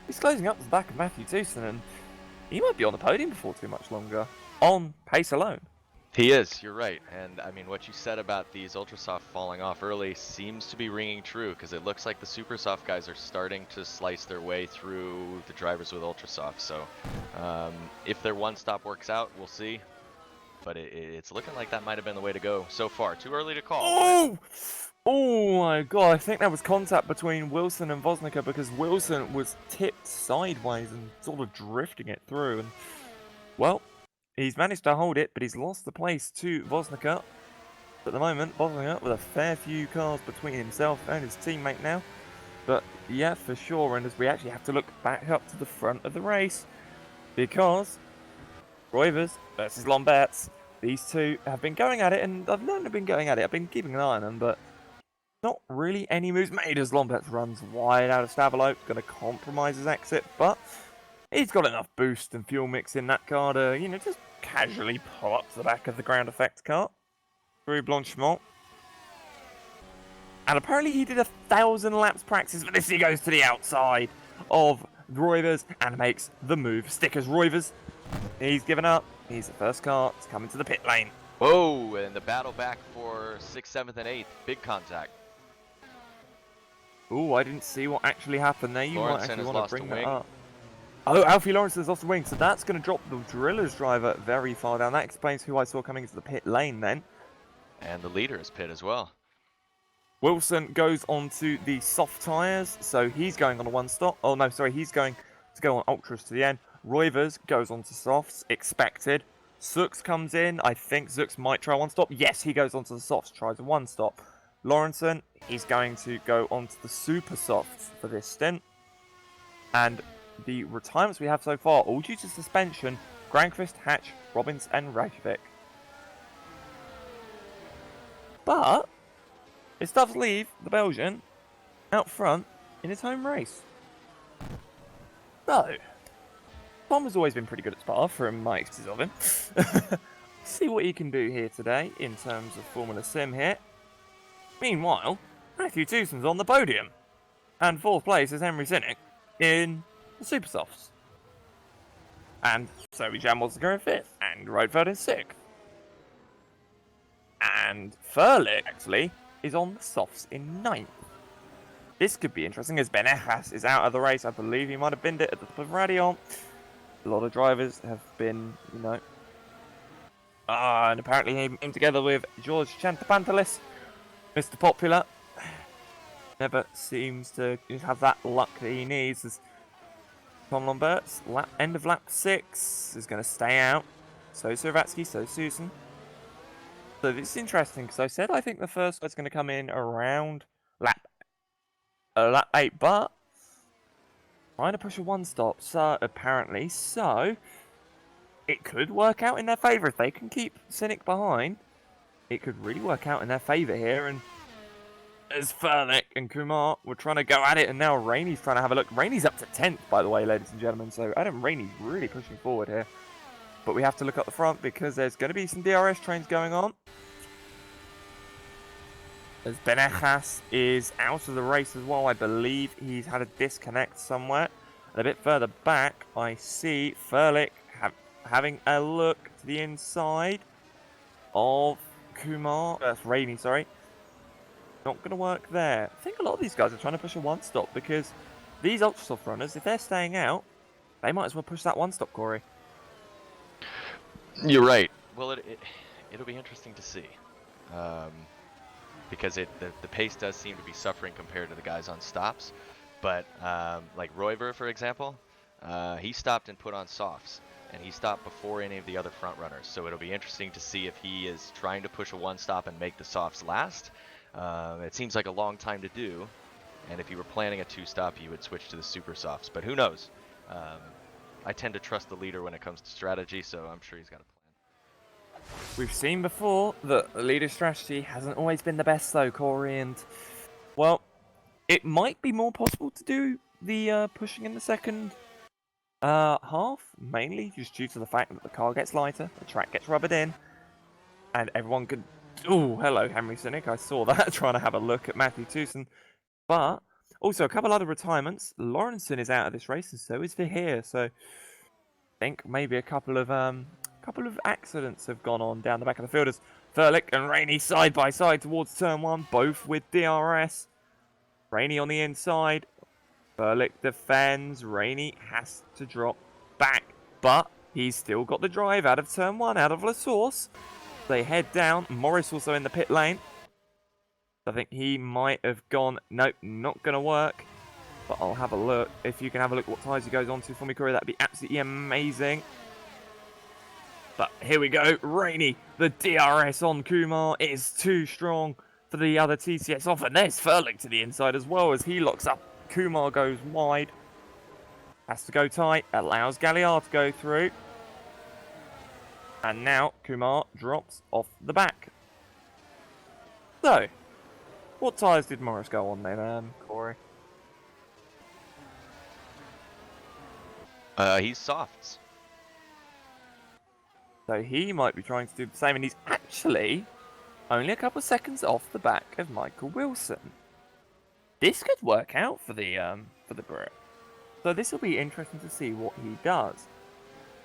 he's closing up the back of Matthew Tewson, and he might be on the podium before too much longer, on pace alone. He is, you're right. And I mean, what you said about these Ultrasoft falling off early seems to be ringing true, because it looks like the Super Soft guys are starting to slice their way through the drivers with Ultrasoft. So if their one stop works out, we'll see. But it's looking like that might have been the way to go so far. Too early to call. Oh! Oh my god, I think that was contact between Wilson and Woznica, because Wilson was tipped sideways and sort of drifting it through. And, well, he's managed to hold it, but he's lost the place to Woznica. At the moment, Woznica with a fair few cars between himself and his teammate now. But, yeah, for sure, and as we actually have to look back up to the front of the race, because Roivers versus Lomberts, these two have been going at it, and I've known they've been going at it. I've been keeping an eye on them, but not really any moves made as Lomberts runs wide out of Stavolo. Going to compromise his exit, but he's got enough boost and fuel mix in that car to, you know, just casually pull up to the back of the ground effect car through Blanchimont. And apparently he did 1,000 laps practice, but this he goes to the outside of Roivers and makes the move. Stickers Roivers. He's given up. He's the first car to come into the pit lane. Whoa, and the battle back for 6th, 7th, and 8th. Big contact. Ooh, I didn't see what actually happened there. You might actually want to bring that wing. up. Oh, Alfie Lawrence has lost the wing, so that's going to drop the Drillers driver very far down. That explains who I saw coming into the pit lane then. And the leader is pit as well. Wilson goes onto the soft tyres, so he's going on a one stop. Oh no, sorry, he's going to go on ultras to the end. Roivers goes on to softs, expected. Zux comes in. I think Zux might try one stop. Yes, he goes onto the softs, tries a one stop. Lawrenson, he's going to go onto the super softs for this stint. And the retirements we have so far, all due to suspension, Granqvist, Hatch, Robbins, and Reykjavik. But it does leave the Belgian out front in his home race. So, Tom has always been pretty good at Spa from my experience of him. See what he can do here today in terms of Formula Sim here. Meanwhile, Matthew Tewson's on the podium. And fourth place is Henry Sinnick in the Super Softs. And Zoe Jam was going fifth, and Rodger in sixth. And Furlick, actually, is on the softs in ninth. This could be interesting as Ben Echas is out of the race. I believe he might have binned it at the top of Radion. A lot of drivers have been, you know. And apparently he came together with George Chantapantalis, Mr. Popular. Never seems to have that luck that he needs. As Tom Lambert's end of lap 6 is going to stay out. So Servatsky, so Susan. So this is interesting because I said I think the first one's going to come in around lap 8, but trying to push a one stop, so apparently, so it could work out in their favour if they can keep Sinnick behind. It could really work out in their favour here, and as Furlick and Kumar were trying to go at it, and now Rainey's trying to have a look. Rainey's up to 10th, by the way, ladies and gentlemen, so Adam Rainey's really pushing forward here. But we have to look up the front because there's going to be some DRS trains going on. As Ben Echas is out of the race as well. I believe he's had a disconnect somewhere. And a bit further back, I see Furlick having a look to the inside of Kumar. That's Rainey, sorry. Not going to work there. I think a lot of these guys are trying to push a one-stop because these Ultrasoft runners, if they're staying out, they might as well push that one-stop, Cory. You're right. Well, it'll be interesting to see. Because the pace does seem to be suffering compared to the guys on stops. But like Roiver, for example, he stopped and put on softs. And he stopped before any of the other front runners. So it'll be interesting to see if he is trying to push a one-stop and make the softs last. It seems like a long time to do. And if you were planning a two-stop, you would switch to the super softs. But who knows? I tend to trust the leader when it comes to strategy, so I'm sure he's got a plan. We've seen before that the leader strategy hasn't always been the best though, Cory, and well, it might be more possible to do the pushing in the second half, mainly just due to the fact that the car gets lighter, the track gets rubbered in, and everyone could... Oh, hello, Henry Sinnick, I saw that, trying to have a look at Matthew Tewson. But also a couple other retirements. Lawrenson is out of this race, and so is Vihir, so I think maybe a couple of accidents have gone on down the back of the field as Furlick and Rainey side by side towards turn 1, both with DRS. Rainey on the inside. Furlick defends. Rainey has to drop back, but he's still got the drive out of turn 1, out of La Source. They head down. Morris also in the pit lane. I think he might have gone, nope, not going to work. But I'll have a look. If you can have a look what tyres he goes on to for me, Cory, that'd be absolutely amazing. But here we go. Rainey, the DRS on Kumar is too strong for the other TCS off. And there's Furlick to the inside as well as he locks up. Kumar goes wide. Has to go tight. Allows Galliard to go through. And now Kumar drops off the back. So, what tyres did Morris go on then, Cory? He's softs. So he might be trying to do the same, and he's actually only a couple of seconds off the back of Michael Wilson. This could work out for the Brit. So this will be interesting to see what he does.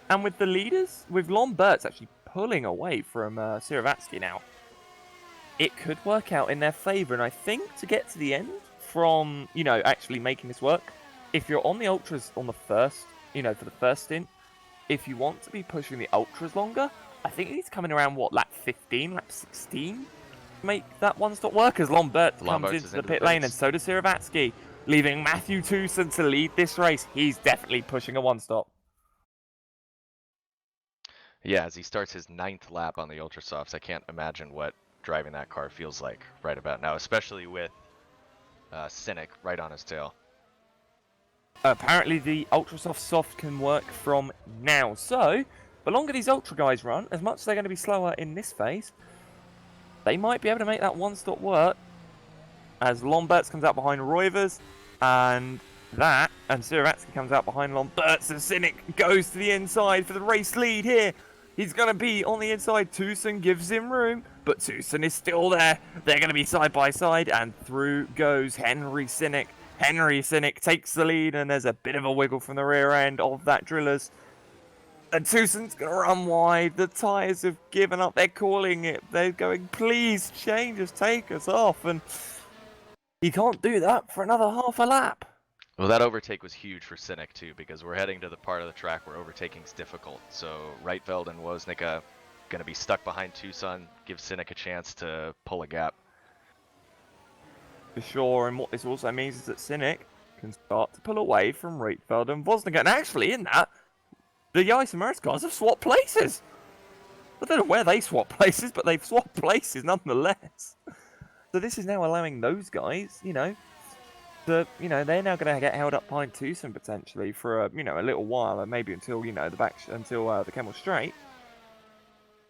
And with the leaders, with Lambert's actually pulling away from Siravatsky now, it could work out in their favour. And I think to get to the end from, you know, actually making this work, if you're on the Ultras on the first, you know, for the first stint, if you want to be pushing the Ultras longer, I think he's coming around, what, lap 15, lap 16? make that one-stop work as Lombert comes Lombards into is the into pit the lane, and pits. so does Siravatsky, leaving Matthew Tucson to lead this race. He's definitely pushing a one-stop. Yeah, as he starts his 9th lap on the Ultra Softs, I can't imagine what driving that car feels like right about now, especially with Cynic right on his tail. Apparently the Ultra soft can work from now. So, the longer these Ultra guys run, as much as they're going to be slower in this phase, they might be able to make that one-stop work. As Lomberts comes out behind Roivers, and Siravatsky comes out behind Lomberts, and Cynic goes to the inside for the race lead here. He's going to be on the inside. Tucson gives him room, but Tucson is still there. They're going to be side by side, and through goes Henry Cynic. Henry Cynic takes the lead, and there's a bit of a wiggle from the rear end of that Drillers. And Tucson's going to run wide. The tyres have given up. They're calling it. They're going, please change us, take us off. And he can't do that for another half a lap. Well, that overtake was huge for Cynic too, because we're heading to the part of the track where overtaking's difficult. So Reitfeld and Woznica going to be stuck behind Tucson, give Cynic a chance to pull a gap. For sure, and what this also means is that Cynic can start to pull away from Reitfeld and Woznica. And actually, in that, the Isomeris guys have swapped places. I don't know where they swapped places, but they've swapped places nonetheless. So this is now allowing those guys, they're now going to get held up behind Tucson potentially for a little while, and maybe until the Camel Straight.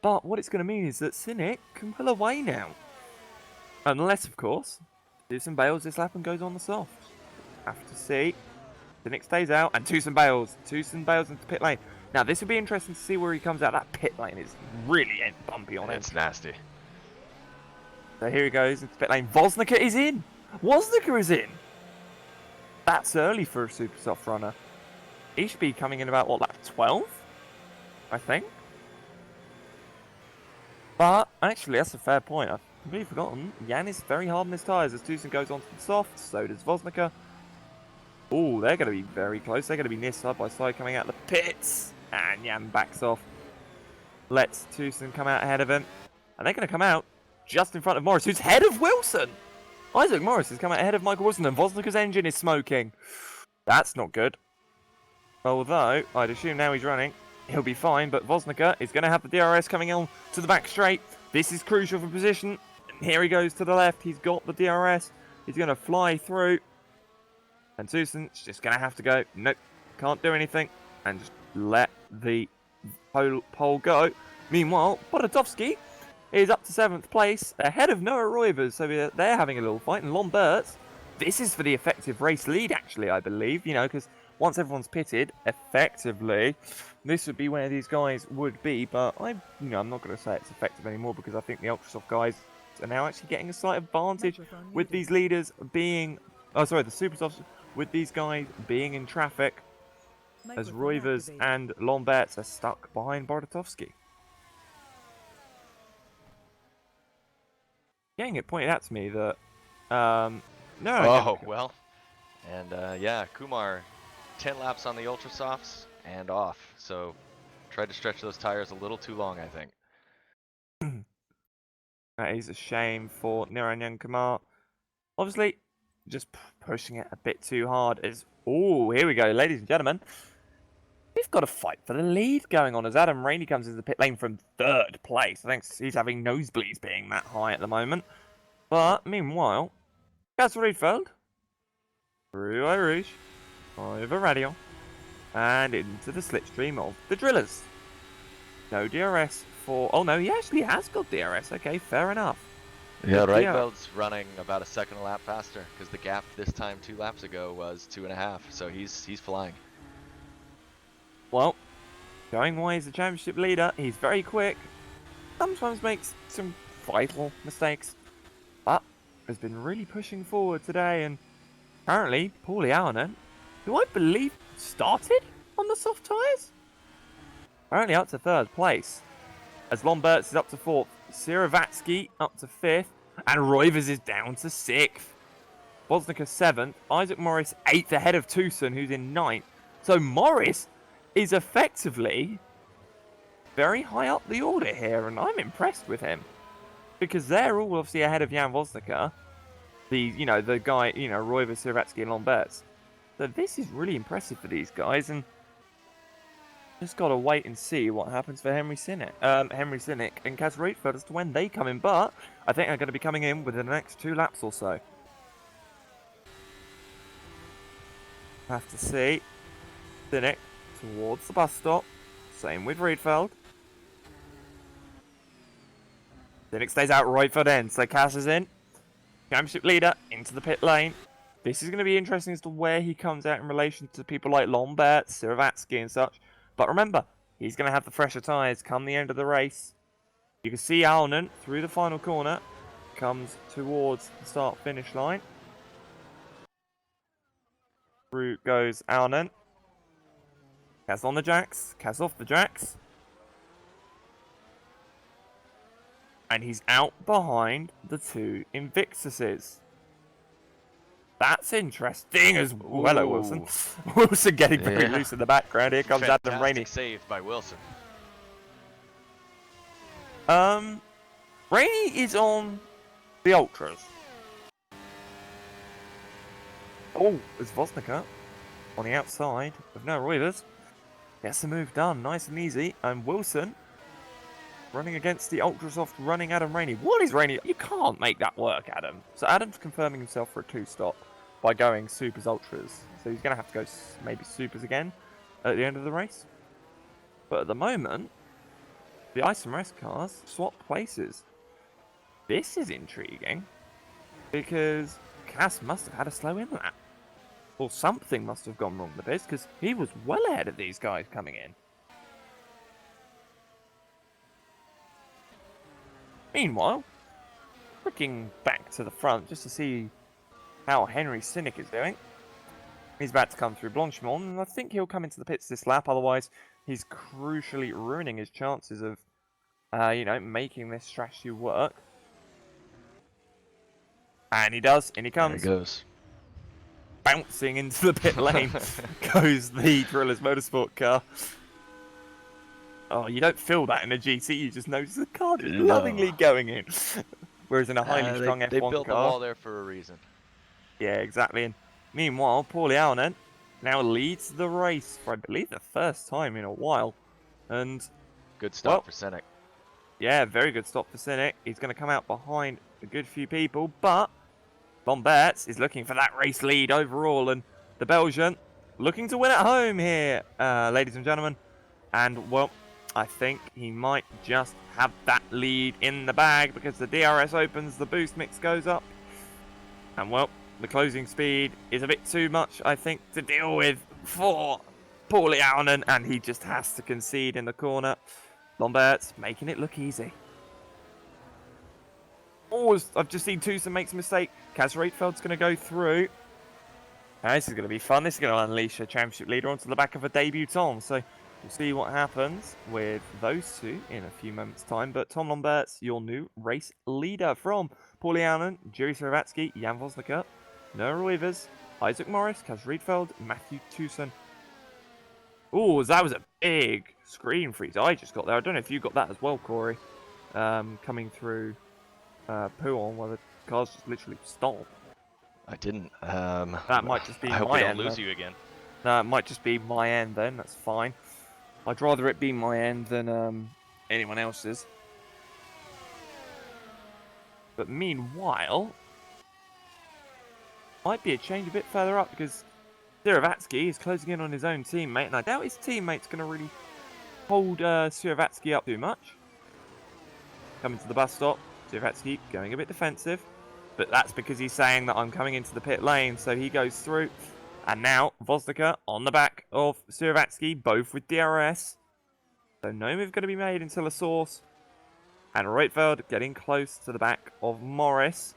But what it's going to mean is that Cynic can pull away now, unless of course Tucson bails this lap and goes on the soft. Have to see. Cynic stays out, and Tucson bails. Tucson bails into pit lane. Now this will be interesting to see where he comes out. That pit lane is really bumpy on him. It's nasty. So here he goes into pit lane. Woznica is in. Woznica is in. That's early for a super soft runner. He should be coming in about lap 12, I think. But actually, that's a fair point. I've completely forgotten. Jan is very hard on his tyres as Tucson goes onto the soft. So does Woznica. Oh, they're going to be very close. They're going to be near side by side coming out the pits. And Jan backs off. Lets Tucson come out ahead of him. And they're going to come out just in front of Morris, who's ahead of Wilson. Isaac Morris has come out ahead of Michael Wilson, and Woznica's engine is smoking. That's not good. Although, I'd assume now he's running, he'll be fine, but Woznica is going to have the DRS coming on to the back straight. This is crucial for position. And here he goes to the left. He's got the DRS. He's going to fly through. And Tucson's just going to have to go, nope, can't do anything, and just let the pole go. Meanwhile, Borodovsky is up to 7th place, ahead of Noah Roivers, so they're having a little fight. And Lomberts, this is for the effective race lead, actually, I believe, because once everyone's pitted, effectively, this would be where these guys would be, but I'm not going to say it's effective anymore, because I think the Ultrasoft guys are now actually getting a slight advantage with these leaders being, the Supersofts, with these guys being in traffic, as Roivers and Lomberts are stuck behind Borodovsky. Getting it pointed out to me that Well, and yeah, Kumar 10 laps on the Ultra Softs and off, so tried to stretch those tires a little too long, I think. That is a shame for Niranjan Kumar. Obviously just pushing it a bit too hard. Here we go, ladies and gentlemen, we've got a fight for the lead going on as Adam Rainey comes into the pit lane from 3rd place. I think he's having nosebleeds being that high at the moment. But meanwhile, Castle Riedfeld, through Rouge, over Radio, and into the slipstream of the Drillers. No DRS for... Oh no, he actually has got DRS. Okay, fair enough. Yeah, Reitfeld's running about a second a lap faster, because the gap this time 2 laps ago was 2.5, so he's flying. Well, going why he's the championship leader, he's very quick, sometimes makes some vital mistakes, but has been really pushing forward today, and apparently Paulie Allen, who I believe started on the soft tyres, apparently up to 3rd place, as Lomberts is up to 4th, Siravatsky up to 5th, and Roivers is down to 6th. Woznica 7th, Isaac Morris 8th ahead of Tucson, who's in 9th. So Morris is effectively very high up the order here, and I'm impressed with him. because they're all obviously ahead of Jan Vosnica, the guy, Roiva, Siratsky, and Lomberts. So this is really impressive for these guys, and just gotta wait and see what happens for Henry Sinnick and Kaz Rietveld as to when they come in. But I think they're going to be coming in within the next 2 laps or so. Have to see. Sinnick towards the bus stop. Same with Rietveld. Sinnick stays out right for then, so Kaz is in. Championship leader into the pit lane. This is going to be interesting as to where he comes out in relation to people like Lombert, Siravatsky and such. But remember, he's going to have the fresher tyres come the end of the race. You can see Alnan through the final corner. Comes towards the start-finish line. Through goes Alnan. Kaz on the jacks. Kaz off the jacks. And he's out behind the 2 Invictuses. That's interesting as well. Hello, Wilson. Wilson getting very loose in the background. Here comes Adam Rainey. Saved by Wilson. Rainey is on the Ultras. Oh, there's Vosnica on the outside with no Roivers. Gets the move done, nice and easy. And Wilson running against the Ultrasoft running Adam Rainey. What is Rainey? You can't make that work, Adam. So Adam's confirming himself for a 2-stop by going Supers Ultras. So he's going to have to go maybe Supers again at the end of the race. But at the moment, the ISMRS cars swap places. This is intriguing because Cass must have had a slow in lap. Or something must have gone wrong with this because he was well ahead of these guys coming in. Meanwhile, looking back to the front just to see how Henry Sinnick is doing. He's about to come through Blanchimont, and I think he'll come into the pits this lap. Otherwise, he's crucially ruining his chances of, making this strategy work. And he does, and he comes. There he goes. Bouncing into the pit lane goes the Drillers Motorsport car. Oh, you don't feel that in a GT, you just notice the car just lovingly going in. Whereas in a highly strong F1 car... They built the wall there for a reason. Yeah, exactly. And meanwhile, Paulie Allen now leads the race for, I believe, the first time in a while. And good stop for Sinnick. Yeah, very good stop for Sinnick. He's going to come out behind a good few people, but Bomberts is looking for that race lead overall. And the Belgian looking to win at home here, ladies and gentlemen. And, well, I think he might just have that lead in the bag because the DRS opens, the boost mix goes up. And, well, the closing speed is a bit too much, I think, to deal with for Paulie Allen, and he just has to concede in the corner. Lombert's making it look easy. Oh, I've just seen Tucson makes a mistake. Kaz Rietveld going to go through. Now, this is going to be fun. This is going to unleash a championship leader onto the back of a debutant. So we'll see what happens with those two in a few moments' time. But Tom Lombert's your new race leader from Paulie Allen, Jerry Sravatsky, Jan Vosnica, Noah Roivers, Isaac Morris, Kaz Rietveld, Matthew Tucson. Oh, that was a big screen freeze I just got there. I don't know if you got that as well, Cory. Coming through Pouon, where the cars just literally stopped. I didn't. That might just be my end. I hope we don't lose you again. No, it might just be my end then. That's fine. I'd rather it be my end than anyone else's. But meanwhile, might be a change a bit further up because Siravatsky is closing in on his own teammate, and I doubt his teammate's going to really hold Siravatsky up too much. Coming to the bus stop, Siravatsky going a bit defensive, but that's because he's saying that I'm coming into the pit lane, so he goes through. And now Vosnica on the back of Siravatsky, both with DRS. So no move going to be made until a source. And Rietveld getting close to the back of Morris.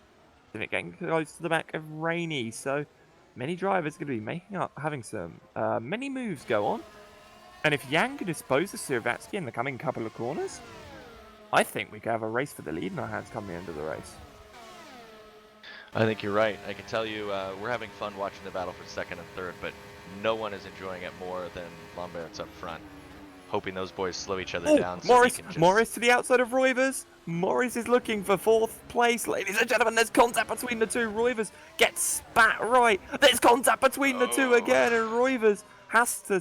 Getting close to the back of Rainey. So many drivers going to be having some many moves go on. And if Yang can dispose of Siravatsky in the coming couple of corners, I think we could have a race for the lead in our hands come the end of the race. I think you're right. I can tell you we're having fun watching the battle for second and third, but no one is enjoying it more than Lombert's up front. hoping those boys slow each other Oh, down. So Morris, he can just... Morris to the outside of Roivers. Morris is looking for 4th place. Ladies and gentlemen, there's contact between the two. Roivers gets spat right. There's contact between the two again, and Roivers has to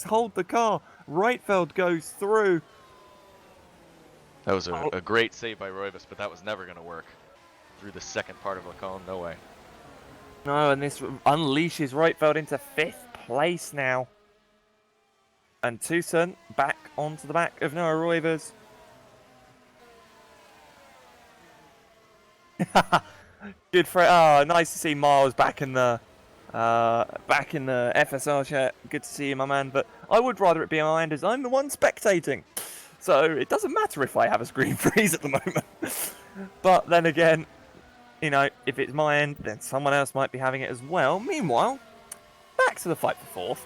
hold the car. Reitfeld goes through. That was a great save by Roivus, but that was never going to work. Through the second part of Lacombe, no way. No, and this unleashes Reitfeld into 5th place now. And Tucson back onto the back of Noah Roivers. Good for it. Oh, nice to see Miles back in the FSR chat. Good to see you, my man. But I would rather it be on my end, as I'm the one spectating. So it doesn't matter if I have a screen freeze at the moment. But then again, you know, if it's my end, then someone else might be having it as well. Meanwhile, back to the fight for 4th.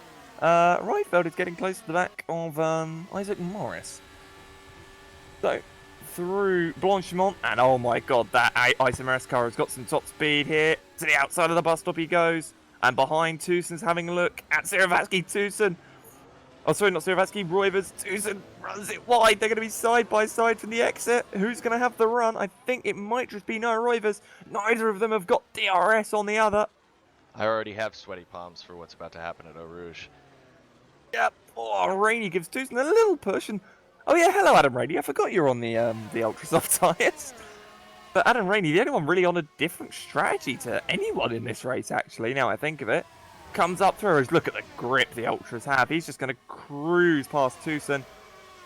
Reitfeld is getting close to the back of Isaac Morris. So, through Blanchimont, and oh my god, that Isaac Morris car has got some top speed here. To the outside of the bus stop he goes. And behind, Tucson's having a look at Siravatsky. Tucson. Oh, sorry, not Siravatsky. Roivers. Tucson runs it wide. They're going to be side by side from the exit. Who's going to have the run? I think it might just be Noah Roivers. Neither of them have got DRS on the other. I already have sweaty palms for what's about to happen at Eau Rouge. Yep. Oh, Rainey gives Tucson a little push. And oh yeah, hello Adam Rainey. I forgot you're on the ultra soft tyres. But Adam Rainey, the only one really on a different strategy to anyone in this race, actually. Now I think of it. Comes up through us. Look at the grip the Ultras have. He's just going to cruise past Tucson.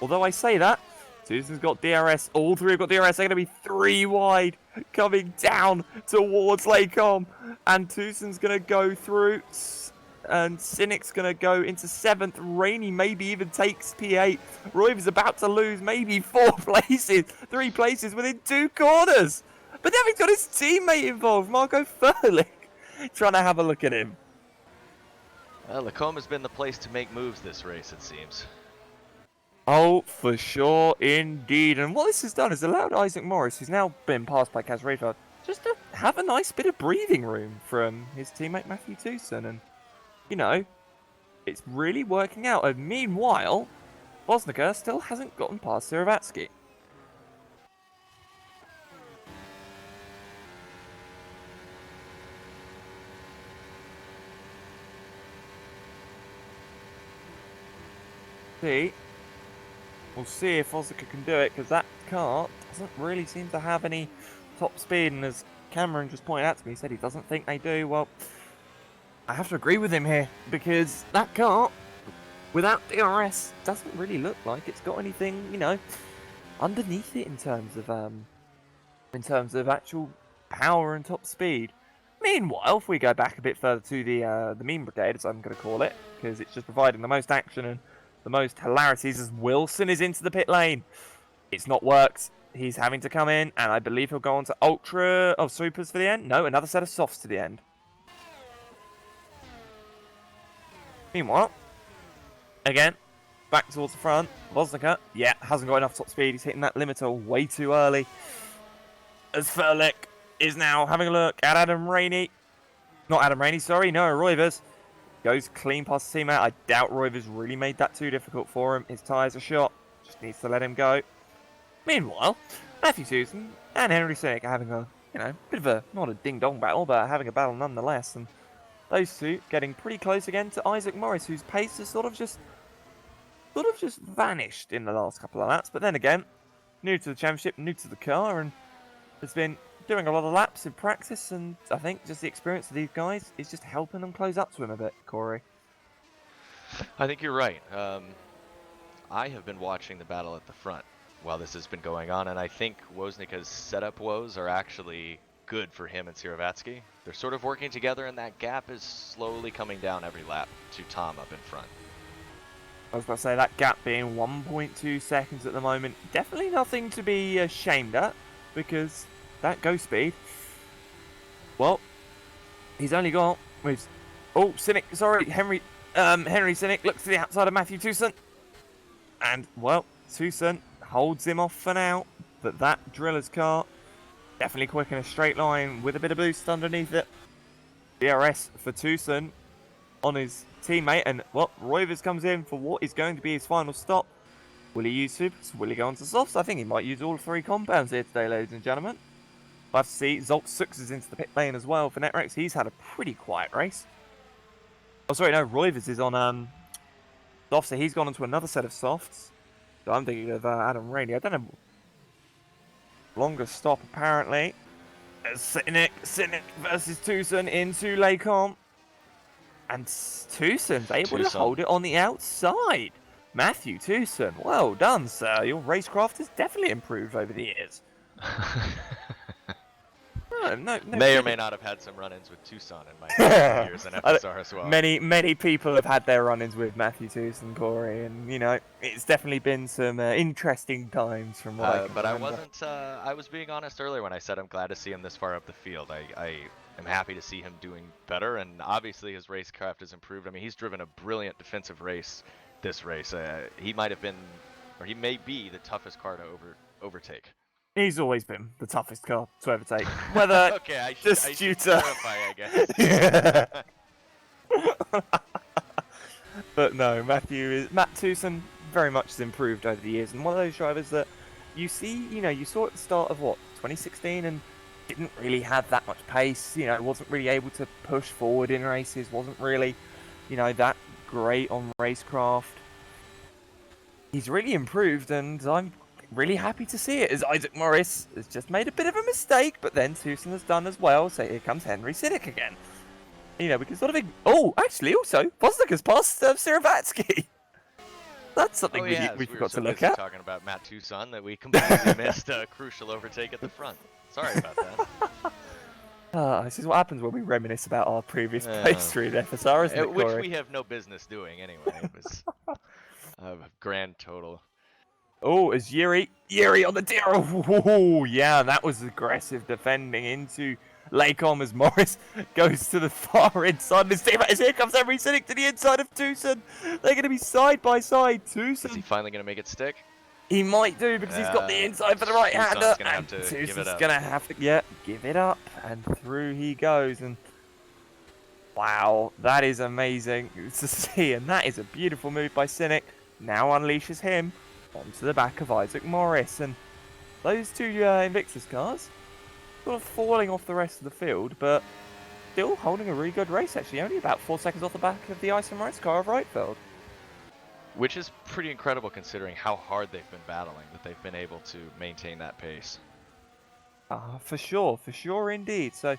Although I say that, Tucson's got DRS. All three have got DRS. They're going to be 3 wide coming down towards Lacombe. And Tucson's going to go through. And Cynic's going to go into 7th. Rainey maybe even takes P8. Roiv's about to lose maybe 4 places. 3 places within 2 corners. But then he's got his teammate involved, Marco Furlick, trying to have a look at him. Lacombe has been the place to make moves this race, it seems. Oh, for sure, indeed. And what this has done is allowed Isaac Morris, who's now been passed by Kaz Reifeld, just to have a nice bit of breathing room from his teammate Matthew Tucson. And, you know, it's really working out. And meanwhile, Bosnica still hasn't gotten past Siravatsky. We'll see if Osaka can do it, because that car doesn't really seem to have any top speed, and as Cameron just pointed out to me, he said he doesn't think they do. Well, I have to agree with him here, because that car, without DRS, doesn't really look like it's got anything, you know, underneath it in terms of actual power and top speed. Meanwhile, if we go back a bit further to the meme brigade, as I'm going to call it, because it's just providing the most action and the most hilarities, as Wilson is into the pit lane. It's not worked. He's having to come in, and I believe he'll go on to Ultra of Supers for the end. No, another set of softs to the end. Meanwhile, again, back towards the front. Bosnica, yeah, hasn't got enough top speed. He's hitting that limiter way too early. As Furlick is now having a look at Adam Rainey. Not Adam Rainey, sorry, Noah Roivers. Goes clean past the teammate. I doubt Roivers really made that too difficult for him. His tyres are shot. Just needs to let him go. Meanwhile, Matthew Tucson and Henry Cynic are having a, you know, bit of a, not a ding-dong battle, but having a battle nonetheless. And those two getting pretty close again to Isaac Morris, whose pace has sort of just vanished in the last couple of laps. But then again, new to the championship, new to the car, and has been doing a lot of laps in practice, and I think just the experience of these guys is just helping them close up to him a bit, Cory. I think you're right. I have been watching the battle at the front while this has been going on, and I think Wozniak's setup woes are actually good for him and Siravatsky. They're sort of working together, and that gap is slowly coming down every lap to Tom up in front. I was about to say, that gap being 1.2 seconds at the moment, definitely nothing to be ashamed at, because that go speed, well, he's only got, oh, Cynic, sorry, Henry Cynic looks to the outside of Matthew Tucson, and, well, Tucson holds him off for now, but that driller's car, definitely quick in a straight line with a bit of boost underneath it. DRS for Tucson, on his teammate, and well, Roivers comes in for what is going to be his final stop. Will he use supers? Will he go on to softs? I think he might use all 3 compounds here today, ladies and gentlemen. We'll have to see. Zolt Sux is into the pit lane as well for Netrex. He's had a pretty quiet race. Oh, sorry, no, Roivers is on softs, so he's gone into another set of softs. So I'm thinking of Adam Rainey. I don't know. Longer stop, apparently. Cynic versus Tucson into Lacombe. And Tucson's able to hold it on the outside. Matthew Tucson, well done, sir. Your racecraft has definitely improved over the years. No, may or may not have had some run-ins with Tucson in my years in FSR as well. Many people have had their run-ins with Matthew Tucson, Cory, and you know it's definitely been some interesting times from what I can But remember. I wasn't. I was being honest earlier when I said I'm glad to see him this far up the field. I am happy to see him doing better, and obviously his racecraft has improved. I mean, he's driven a brilliant defensive race this race. He might have been, or he may be, the toughest car to overtake. He's always been the toughest car to overtake. Whether okay, I just should clarify, I guess. But no, Matt Tucson very much has improved over the years, and one of those drivers that you see, you saw at the start of 2016, and didn't really have that much pace. Wasn't really able to push forward in races. Wasn't really, that great on racecraft. He's really improved, and I'm really happy to see it, as Isaac Morris has just made a bit of a mistake, but then Tucson has done as well, so here comes Henry Cynic again. We can sort of... Oh, actually, also, Bosnick has passed Siravatsky. That's something we forgot to look at. Talking about Matt Tucson that we completely missed a crucial overtake at the front. Sorry about that. This is what happens when we reminisce about our previous playthrough in FSR, isn't it, which Cory? we have no business doing anyway. It was a grand total. Oh, is Yuri on the deer. Oh, yeah, that was aggressive defending into Lacombe as Morris goes to the far inside. This team, as here comes Henry Cynic to the inside of Tucson. They're going to be side by side. Tucson. Is he finally going to make it stick? He might do, because he's got the inside for the right-hander. And Tucson's going to have to, give it up. And through he goes. And wow, that is amazing to see. And that is a beautiful move by Cynic. Now unleashes him onto the back of Isaac Morris. And those two Invictus cars sort of falling off the rest of the field, but still holding a really good race, actually. Only about 4 seconds off the back of the Ice and Rice car of Rightfield. Which is pretty incredible considering how hard they've been battling, that they've been able to maintain that pace. For sure indeed. So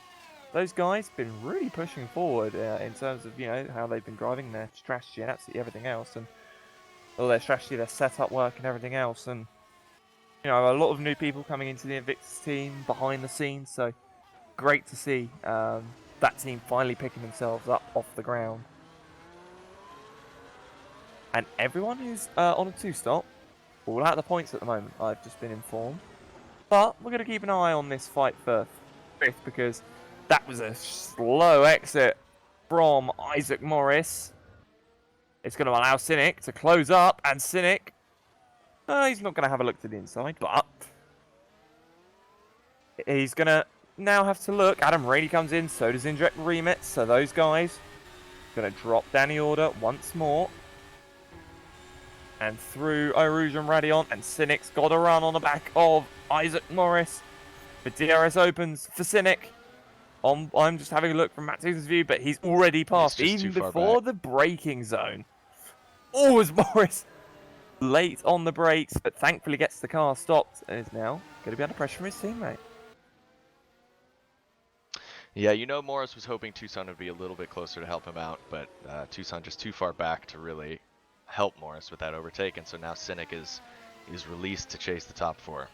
those guys been really pushing forward in terms of, how they've been driving their strategy and absolutely everything else. And all their strategy, their setup work and everything else. And a lot of new people coming into the Invictus team behind the scenes, so great to see that team finally picking themselves up off the ground. And everyone is on a 2-stop, all out of the points at the moment, I've just been informed. But we're going to keep an eye on this fight for 5th, because that was a slow exit from Isaac Morris. It's going to allow Cynic to close up, and Cynic... he's not going to have a look to the inside, but he's going to now have to look. Adam Rainey comes in, so does Indirect Remit. So those guys going to drop down the order once more. And through Orouge and Radion, and Cynic's got a run on the back of Isaac Morris. The DRS opens for Cynic. I'm just having a look from Matt Tucson's view, but he's already passed, even before the braking zone. Oh, is Morris late on the brakes, but thankfully gets the car stopped and is now going to be under pressure from his teammate. Yeah, Morris was hoping Tucson would be a little bit closer to help him out, but Tucson just too far back to really help Morris with that overtake, and so now Cynic is released to chase the top 4.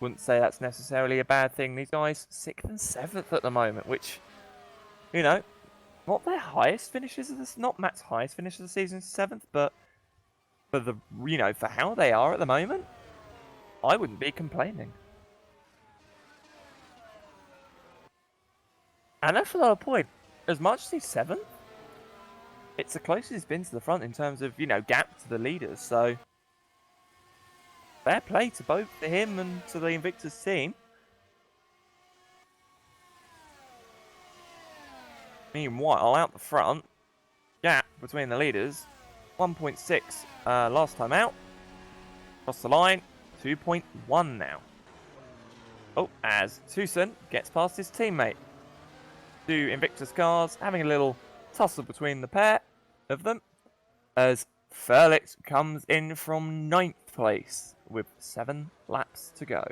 Wouldn't say that's necessarily a bad thing. These guys 6th and 7th at the moment, which, not their highest finishes of this, not Matt's highest finish of the season, 7th, but for the, for how they are at the moment, I wouldn't be complaining. And that's another point. As much as he's 7th, it's the closest he's been to the front in terms of, gap to the leaders. So, fair play to both him and to the Invictus team. Meanwhile, out the front, gap between the leaders, 1.6 last time out. Across the line, 2.1 now. Oh, as Hudson gets past his teammate. Two Invictus cars having a little tussle between the pair of them, as Felix comes in from 9th place with 7 laps to go.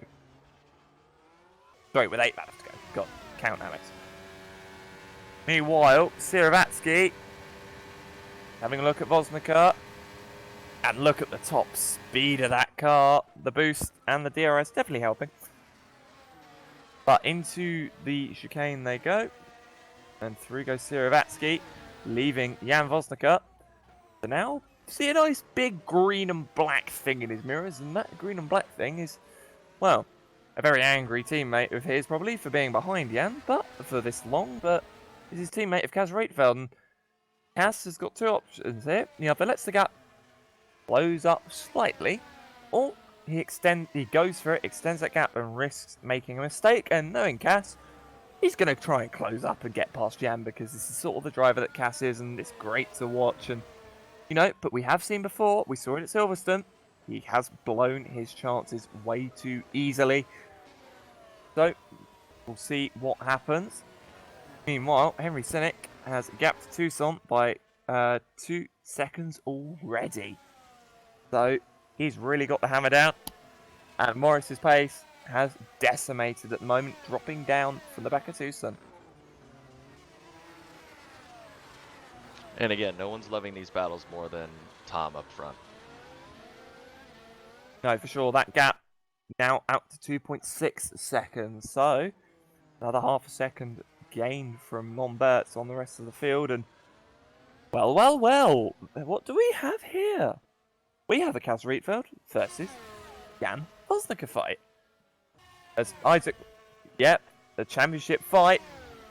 Sorry, with 8 laps to go. God, count, Alex. Meanwhile, Siravatsky having a look at Vosnica. And look at the top speed of that car. The boost and the DRS definitely helping. But into the chicane they go. And through goes Siravatsky, leaving Jan Vosnica. So now, see a nice big green and black thing in his mirrors. And that green and black thing is, well, a very angry teammate of his probably for being behind Jan, but for this long. But is his teammate of Kaz Rietveld. And Kaz has got 2 options here. He either lets the gap close up slightly, or he goes for it, extends that gap and risks making a mistake. And knowing Cass, he's going to try and close up and get past Jan, because this is sort of the driver that Cass is, and it's great to watch. And but we have seen before, we saw it at Silverstone, he has blown his chances way too easily. So we'll see what happens. Meanwhile, Henry Sinek has gapped Tucson by 2 seconds already. So he's really got the hammer down, and Morris's pace has decimated at the moment, dropping down from the back of Tucson. And again, no one's loving these battles more than Tom up front. No, for sure. That gap now out to 2.6 seconds. So another half a second gain from Lombert's on the rest of the field. And well, what do we have here? We have a Kaz Rietveld versus Jan Vosnica fight. As Isaac, yep, the championship fight.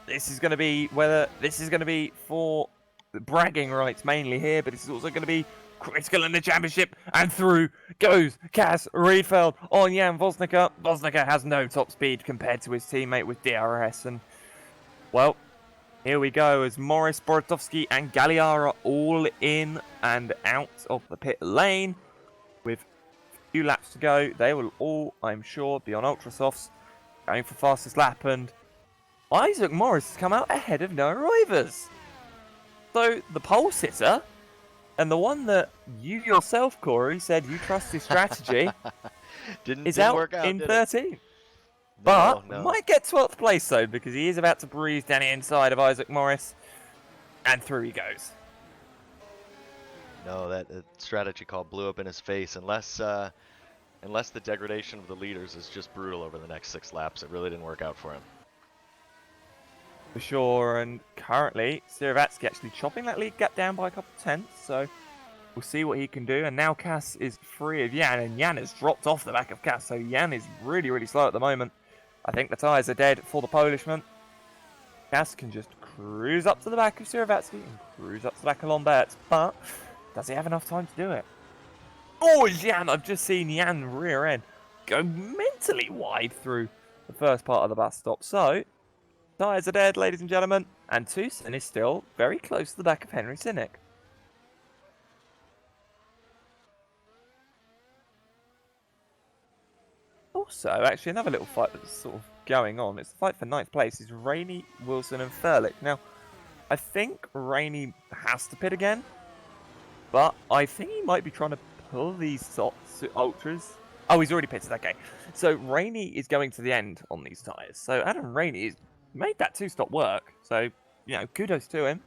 This is going to be for the bragging rights mainly here, but this is also going to be critical in the championship. And through goes Kaz Rietveld on Jan Vosnica. Vosnica has no top speed compared to his teammate with DRS. And, well, here we go as Morris, Borodowski and Galliara all in and out of the pit lane. With a few laps to go, they will all, I'm sure, be on Ultra Softs, going for fastest lap. And Isaac Morris has come out ahead of Noah Rivers. So the pole sitter, and the one that you yourself, Cory, said you trust his strategy, is out in 13th. But might get 12th place though, because he is about to breeze down the inside of Isaac Morris, and through he goes. No, that strategy call blew up in his face. Unless the degradation of the leaders is just brutal over the next 6 laps, it really didn't work out for him. For sure, and currently Siravatsky actually chopping that lead gap down by a couple of tenths, so we'll see what he can do. And now Cass is free of Jan, and Jan has dropped off the back of Cass, so Jan is really, really slow at the moment. I think the tyres are dead for the Polishman. Cass can just cruise up to the back of Siravatsky and cruise up to the back of Lombert, but does he have enough time to do it? Oh, Jan! I've just seen Jan rear end go mentally wide through the first part of the bus stop. So, tyres are dead, ladies and gentlemen, and Tucson is still very close to the back of Henry Sinek. Also, actually, another little fight that's sort of going on. It's the fight for 9th place. Is Rainey, Wilson, and Furlick. Now, I think Rainey has to pit again, but I think he might be trying to pull these ultras. Oh, he's already pitted. Okay, so Rainey is going to the end on these tyres. So Adam Rainey has made that 2-stop work. So kudos to him.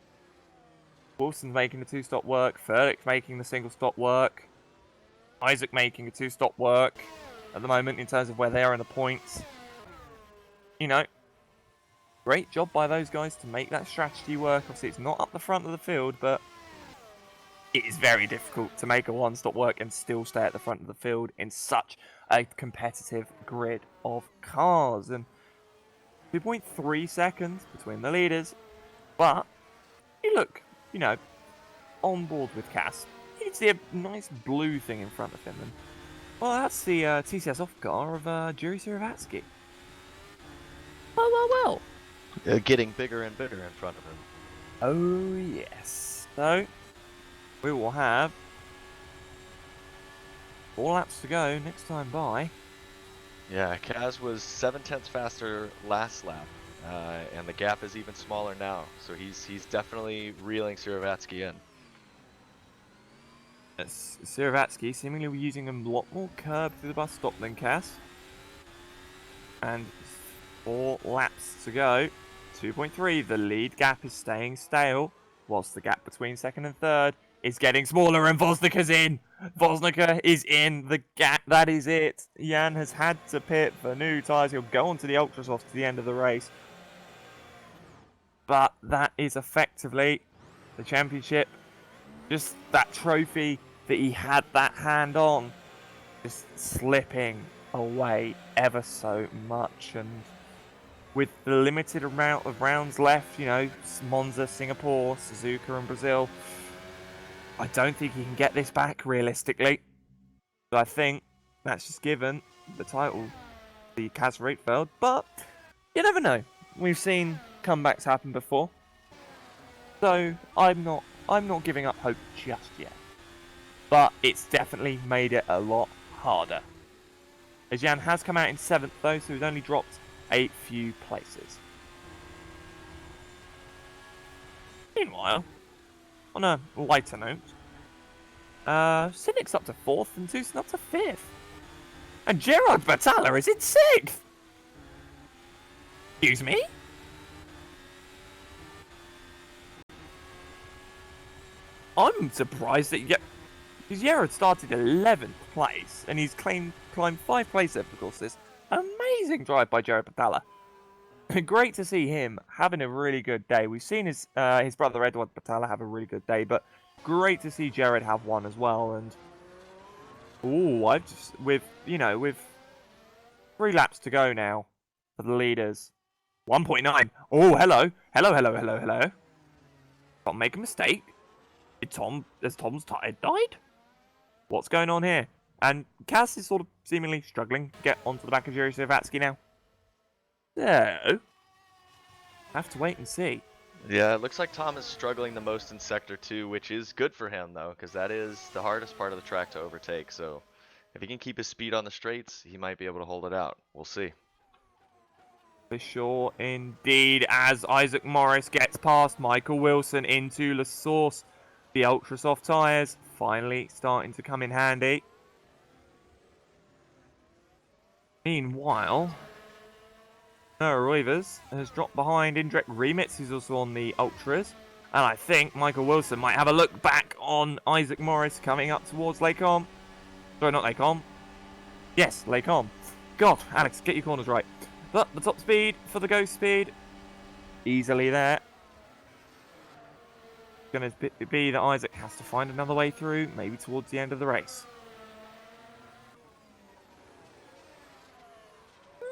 Wilson making the 2-stop work. Furlick making the single-stop work. Isaac making a 2-stop work at the moment in terms of where they are in the points. Great job by those guys to make that strategy work. Obviously, it's not up the front of the field, but it is very difficult to make a 1-stop work and still stay at the front of the field in such a competitive grid of cars. And 2.3 seconds between the leaders, but you look, on board with Cass. You can see a nice blue thing in front of him, and well, that's the TCS off car of Juri Siravatsky. Well. Getting bigger and bigger in front of him. Oh, yes. So, we will have 4 laps to go next time by. Yeah, Kaz was 7/10 faster last lap, and the gap is even smaller now. So he's definitely reeling Siravatsky in. Siravatsky seemingly using a lot more curb through the bus stop than Cass. And 4 laps to go. 2.3. The lead gap is staying stale, whilst the gap between second and third is getting smaller, and Vosniker's in. Vosniker is in the gap. That is it. Jan has had to pit for new tyres. He'll go on to the Ultrasoft to the end of the race. But that is effectively the championship. Just that trophy that he had that hand on, just slipping away ever so much. And with the limited amount of rounds left, you know, Monza, Singapore, Suzuka and Brazil, I don't think he can get this back realistically. But I think that's just given the title the Kaz Rietveld, but you never know. We've seen comebacks happen before. So I'm not giving up hope just yet. But it's definitely made it a lot harder. As Jan has come out in 7th though, so he's only dropped a few places. Meanwhile, on a lighter note, Sinnick's up to 4th and Tucson up to 5th. And Gerard Battalla is in 6th! Excuse me? I'm surprised that because Gerard started 11th place and he's climbed 5 places over the course of this. Amazing drive by Gerard Battalla. Great to see him having a really good day. We've seen his brother Edward Battalla have a really good day, but great to see Gerard have one as well. And with 3 laps to go now for the leaders. 1.9. Oh, hello. Can't make a mistake. Has Tom's tyre died? What's going on here? And Kaz is sort of seemingly struggling to get onto the back of Jiri Siravatsky now. So, have to wait and see. Yeah, it looks like Tom is struggling the most in Sector 2, which is good for him, though, because that is the hardest part of the track to overtake. So, if he can keep his speed on the straights, he might be able to hold it out. We'll see. For sure, indeed, as Isaac Morris gets past Michael Wilson into La Source. The Ultrasoft tyres finally starting to come in handy. Meanwhile, Noah Roivers has dropped behind Indrek Remitz, who's also on the Ultras. And I think Michael Wilson might have a look back on Isaac Morris coming up towards Lake Om. Sorry, not Lake Om. Yes, Lake Om. God, Alex, get your corners right. But the top speed for the Ghost Speed, easily there. Going to be that Isaac has to find another way through, maybe towards the end of the race.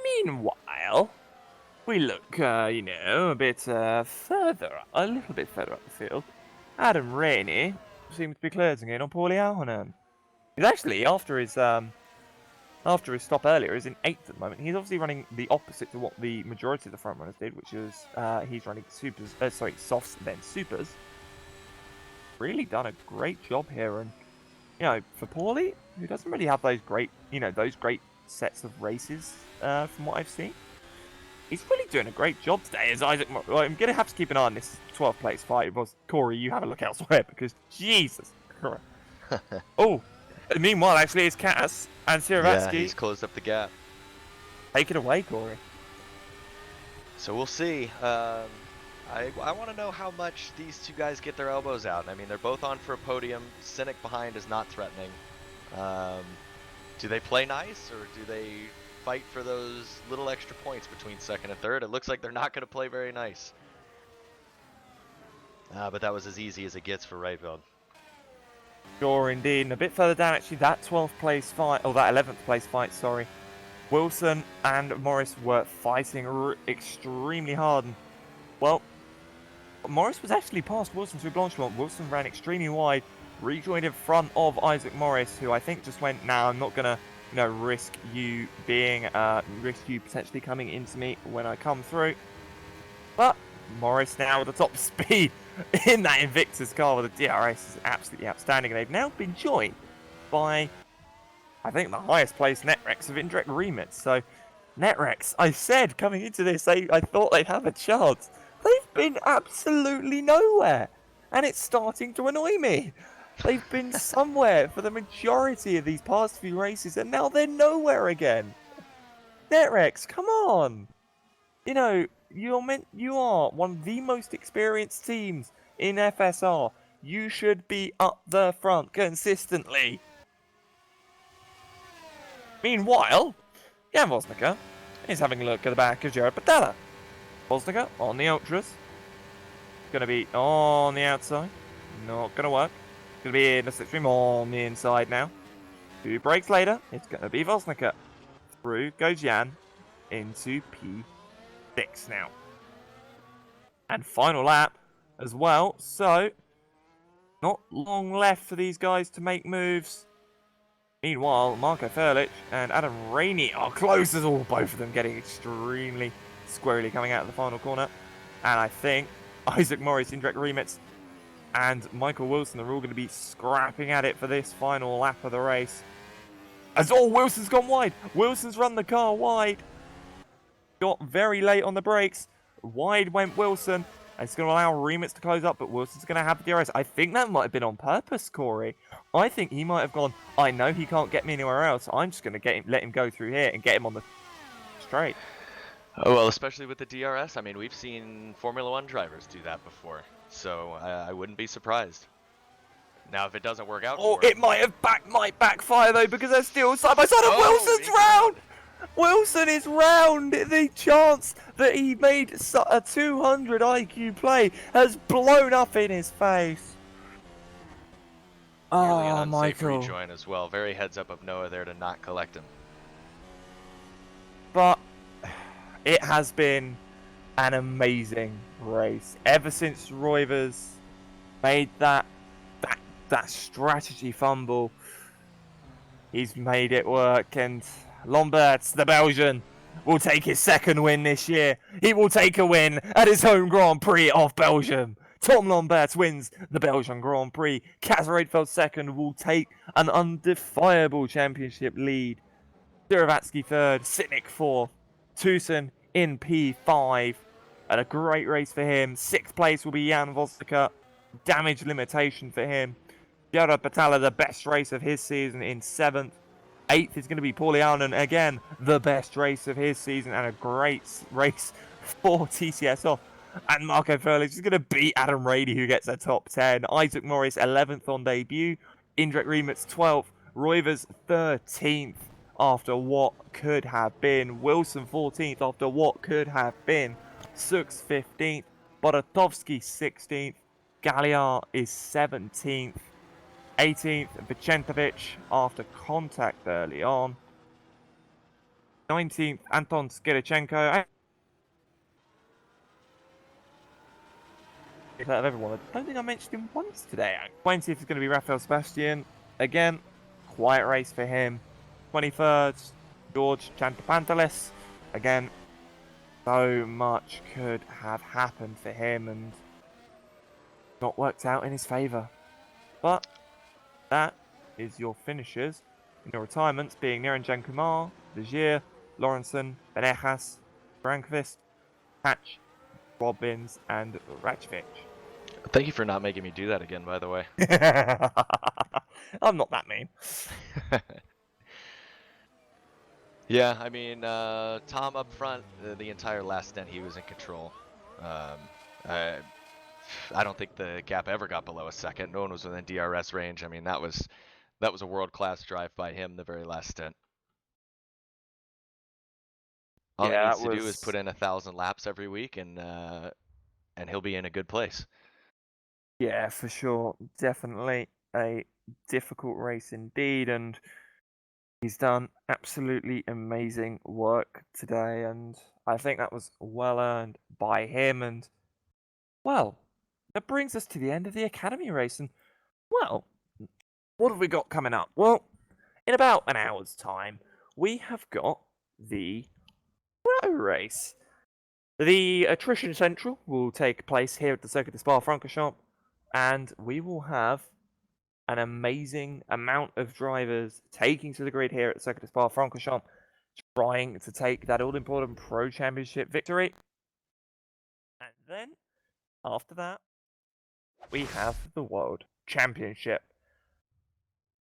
Meanwhile, we look, a little bit further up the field. Adam Rainey seems to be closing in on Paulie Ahonen. He's actually, after his stop earlier, is in 8th at the moment. He's obviously running the opposite to what the majority of the front runners did, which is he's running softs then supers. Really done a great job here, and for Paulie, who doesn't really have those great sets of races from what I've seen, he's really doing a great job today. As Isaac, I'm gonna have to keep an eye on this 12th place fight. Cory, you have a look elsewhere because Jesus Christ. Oh, meanwhile, actually, it's Kaz and Siravatsky. Yeah, he's closed up the gap. Take it away, Cory. So we'll see. I want to know how much these two guys get their elbows out. I mean, they're both on for a podium. Sinnick behind is not threatening. Do they play nice, or do they fight for those little extra points between second and third? It looks like they're not going to play very nice. But that was as easy as it gets for Rietveld. Sure, indeed. And a bit further down, actually, that 12th place fight, or that 11th place fight, sorry. Wilson and Morris were fighting extremely hard. And, well, Morris was actually past Wilson through Blanchemont. Wilson ran extremely wide, rejoined in front of Isaac Morris, who I think just went, "Nah, I'm not gonna, risk you potentially coming into me when I come through." But Morris now with the top speed in that Invictus car with the DRS is absolutely outstanding. And they've now been joined by, I think, the highest placed Netrex of Indirect Remits. So, Netrex, I said coming into this, I thought they'd have a chance. They've been absolutely nowhere. And it's starting to annoy me. They've been somewhere for the majority of these past few races, and now they're nowhere again. Netrex, come on. You know, you are one of the most experienced teams in FSR. You should be up the front consistently. Meanwhile, Jan Vosnica is having a look at the back of Jared Patella. Vosnica on the Ultras. Gonna be on the outside. Not gonna work. Gonna be in the slipstream on the inside now. 2 breaks later, it's gonna be Vosnica. Through goes Jan into P6 now. And final lap as well, so not long left for these guys to make moves. Meanwhile, Marco Ferlich and Adam Rainey are close as all, both of them getting extremely squarely coming out of the final corner. And I think Isaac Morris, Indirect Remits, and Michael Wilson are all going to be scrapping at it for this final lap of the race. As Wilson's gone wide. Wilson's run the car wide. Got very late on the brakes. Wide went Wilson. It's going to allow Remits to close up, but Wilson's going to have the DRS. I think that might have been on purpose, Cory. I think he might have gone, I know he can't get me anywhere else. I'm just going to let him go through here and get him on the straight. Oh, well, especially with the DRS. I mean, we've seen Formula One drivers do that before, so I wouldn't be surprised. Now, if it doesn't work out for him, it might backfire, though, because they're still side by side, and Wilson's round! Wilson is round! The chance that he made a 200 IQ play has blown up in his face. nearly an Oh, unsafe Michael. rejoin as well. Very heads up of Noah there to not collect him. But it has been an amazing race. Ever since Roivers made that strategy fumble, he's made it work, and Lomberts, the Belgian, will take his second win this year. He will take a win at his home Grand Prix of Belgium. Tom Lomberts wins the Belgian Grand Prix. Kaz Raidfeld second will take an undefiable championship lead. Duravatsky third, Sitnik fourth, Tucson in P5. And a great race for him. 6th place will be Jan Vostica. Damage limitation for him. Gerard Patala, the best race of his season, in 7th. 8th is going to be Paulianen, again, the best race of his season, and a great race for TCS off. And Marco Ferlich is going to beat Adam Rady, who gets a top 10. Isaac Morris, 11th on debut. Indirect Remits, 12th. Roivers, 13th after what could have been. Wilson, 14th after what could have been. Sux, 15th. Boratovsky, 16th. Galliard is 17th. 18th, Vicentovic after contact early on. 19th, Anton Skirichenko. Of everyone, I don't think I mentioned him once today. 20th is going to be Rafael Sebastian. Again, quiet race for him. 23rd, George Chantapantelis. Again, so much could have happened for him and not worked out in his favour. But that is your finishers. In your retirements being Niranjan Kumar, Vigier, Lawrenson, Benejas, Brankvist, Hatch, Robbins, and Ratchvich. Thank you for not making me do that again, by the way. I'm not that mean. Yeah, I mean, Tom up front, the entire last stint, he was in control. I don't think the gap ever got below a second. No one was within DRS range. I mean, that was a world-class drive by him the very last stint. All he needs to do is put in 1,000 laps every week, and he'll be in a good place. Yeah, for sure. Definitely a difficult race indeed, and he's done absolutely amazing work today, and I think that was well earned by him. And well, that brings us to the end of the Academy race, and well, what have we got coming up? Well, in about an hour's time, we have got the Pro race. The Attrition Central will take place here at the Circuit de Spa-Francorchamps, and we will have an amazing amount of drivers taking to the grid here at the Circuit de Spa-Francorchamps, trying to take that all-important Pro Championship victory. And then, after that, we have the World Championship.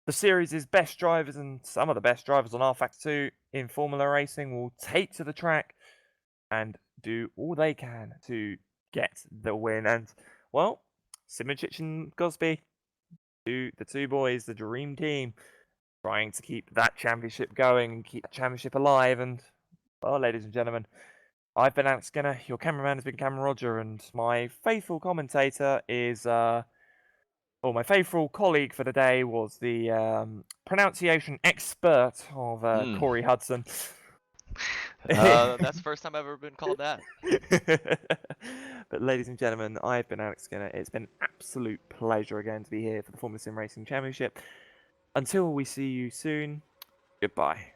The series' best drivers and some of the best drivers on rFactor 2 in Formula Racing will take to the track and do all they can to get the win. And, well, Simic and Gosby, the two boys, the dream team, trying to keep that championship going and keep that championship alive. And, well, ladies and gentlemen, I've been Alex Skinner, your cameraman has been Cameron Rodger, and my faithful commentator is, my faithful colleague for the day was the pronunciation expert of Cory Hudson. That's the first time I've ever been called that. But ladies and gentlemen, I've been Alex Skinner. It's been an absolute pleasure again to be here for the Formula SimRacing Championship. Until we see you soon, goodbye.